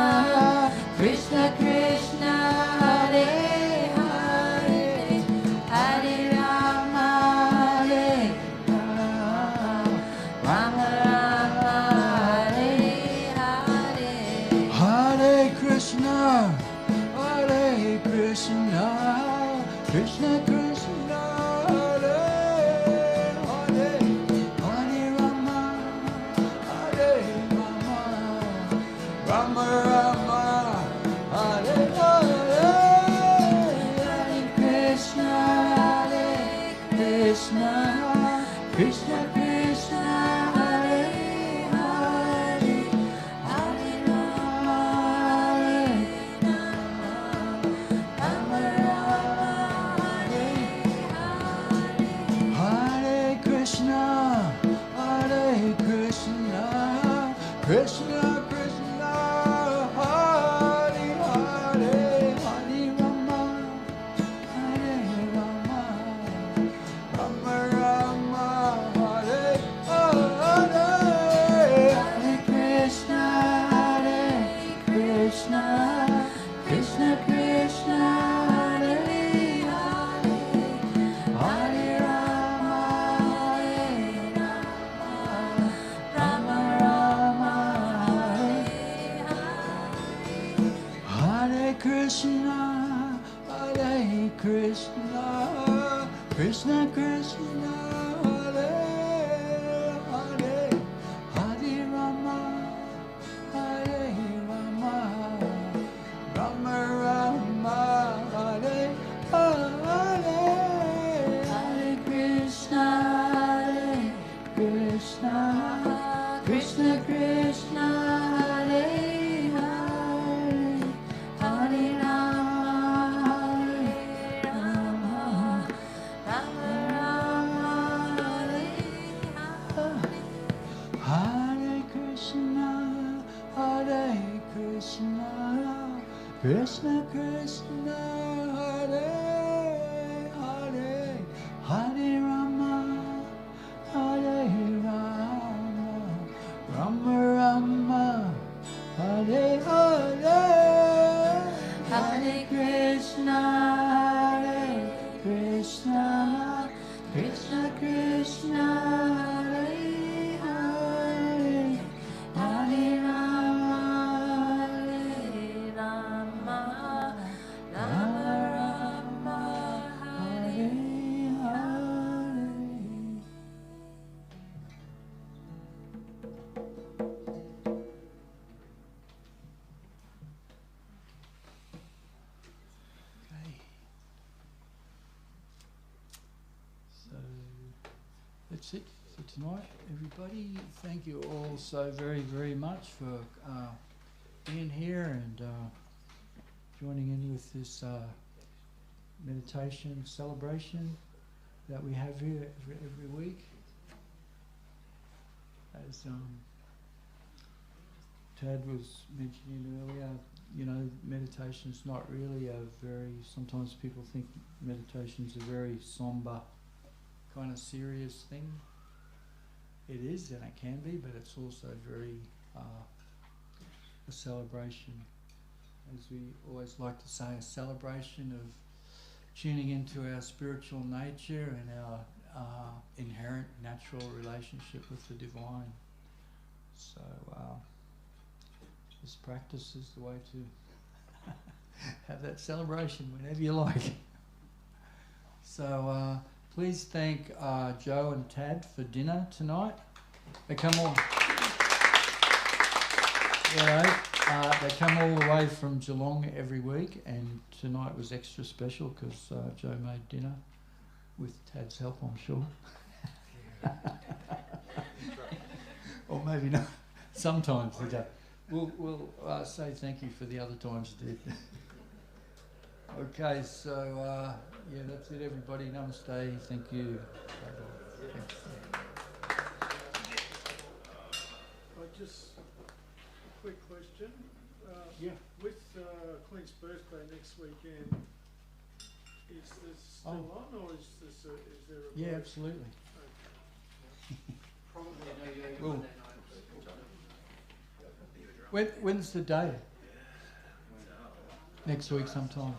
Krishna Krishna, Hare Hare, Hare Rama, Hare Rama, Rama Rama, Hare Hare, Hare Krishna, Hare Krishna, Krishna Krishna, Hare Hare, Hare Rama, Hare Rama, Rama Rama, Hare Hare, Hare Krishna, Hare Krishna, Krishna Krishna, Hare Hare, Hare Rama, Hare Rama, Rama Rama, Hare Hare, Hare Krishna, Hare Krishna, Krishna Krishna, Hare Hare, Hare Rama, Hare Rama, Rama Rama, Hare Hare, Hare Krishna, Hare Krishna, Krishna Krishna, Hare Hare, Hare Rama, Hare Rama, Rama Rama, Hare Hare, Krishna, Hare Krishna, Krishna Krishna, Hare Hare, Hare Rama, Hare Rama, Rama Rama, Hare Hare, Hare Krishna, Hare Krishna, Krishna Krishna, Hare Hare, Hare Rama, Hare Rama, Rama Rama, Hare Hare, Hare Krishna, Hare Krishna, Krishna Krishna, Hare Hare, Hare Rama, Hare Rama, Rama Rama, Hare Hare, Hare Krishna, Hare Krishna, that's it for tonight, everybody. Thank you all so very, very much for being here and joining in with this meditation celebration that we have here every week. As Tad was mentioning earlier, you know, meditation's not really a very, sometimes people think meditation's a very somber, kind of serious thing. It is, and it can be, but it's also very a celebration. As we always like to say, a celebration of tuning into our spiritual nature and our inherent natural relationship with the divine. So this practice is the way to have that celebration whenever you like. So please thank Joe and Tad for dinner tonight. They come all, they come all the way from Geelong every week, and tonight was extra special because Joe made dinner with Tad's help, I'm sure. Or maybe not. Sometimes he does. We'll say thank you for the other times he did. Okay, so yeah, that's it, everybody. Namaste. Thank you. Thanks. Just a quick question. Yeah. With Clint's birthday next weekend, is this still on, or is this is there a Yeah, break? absolutely. Okay. Probably no yoga Monday night. When's the day? Next week sometime.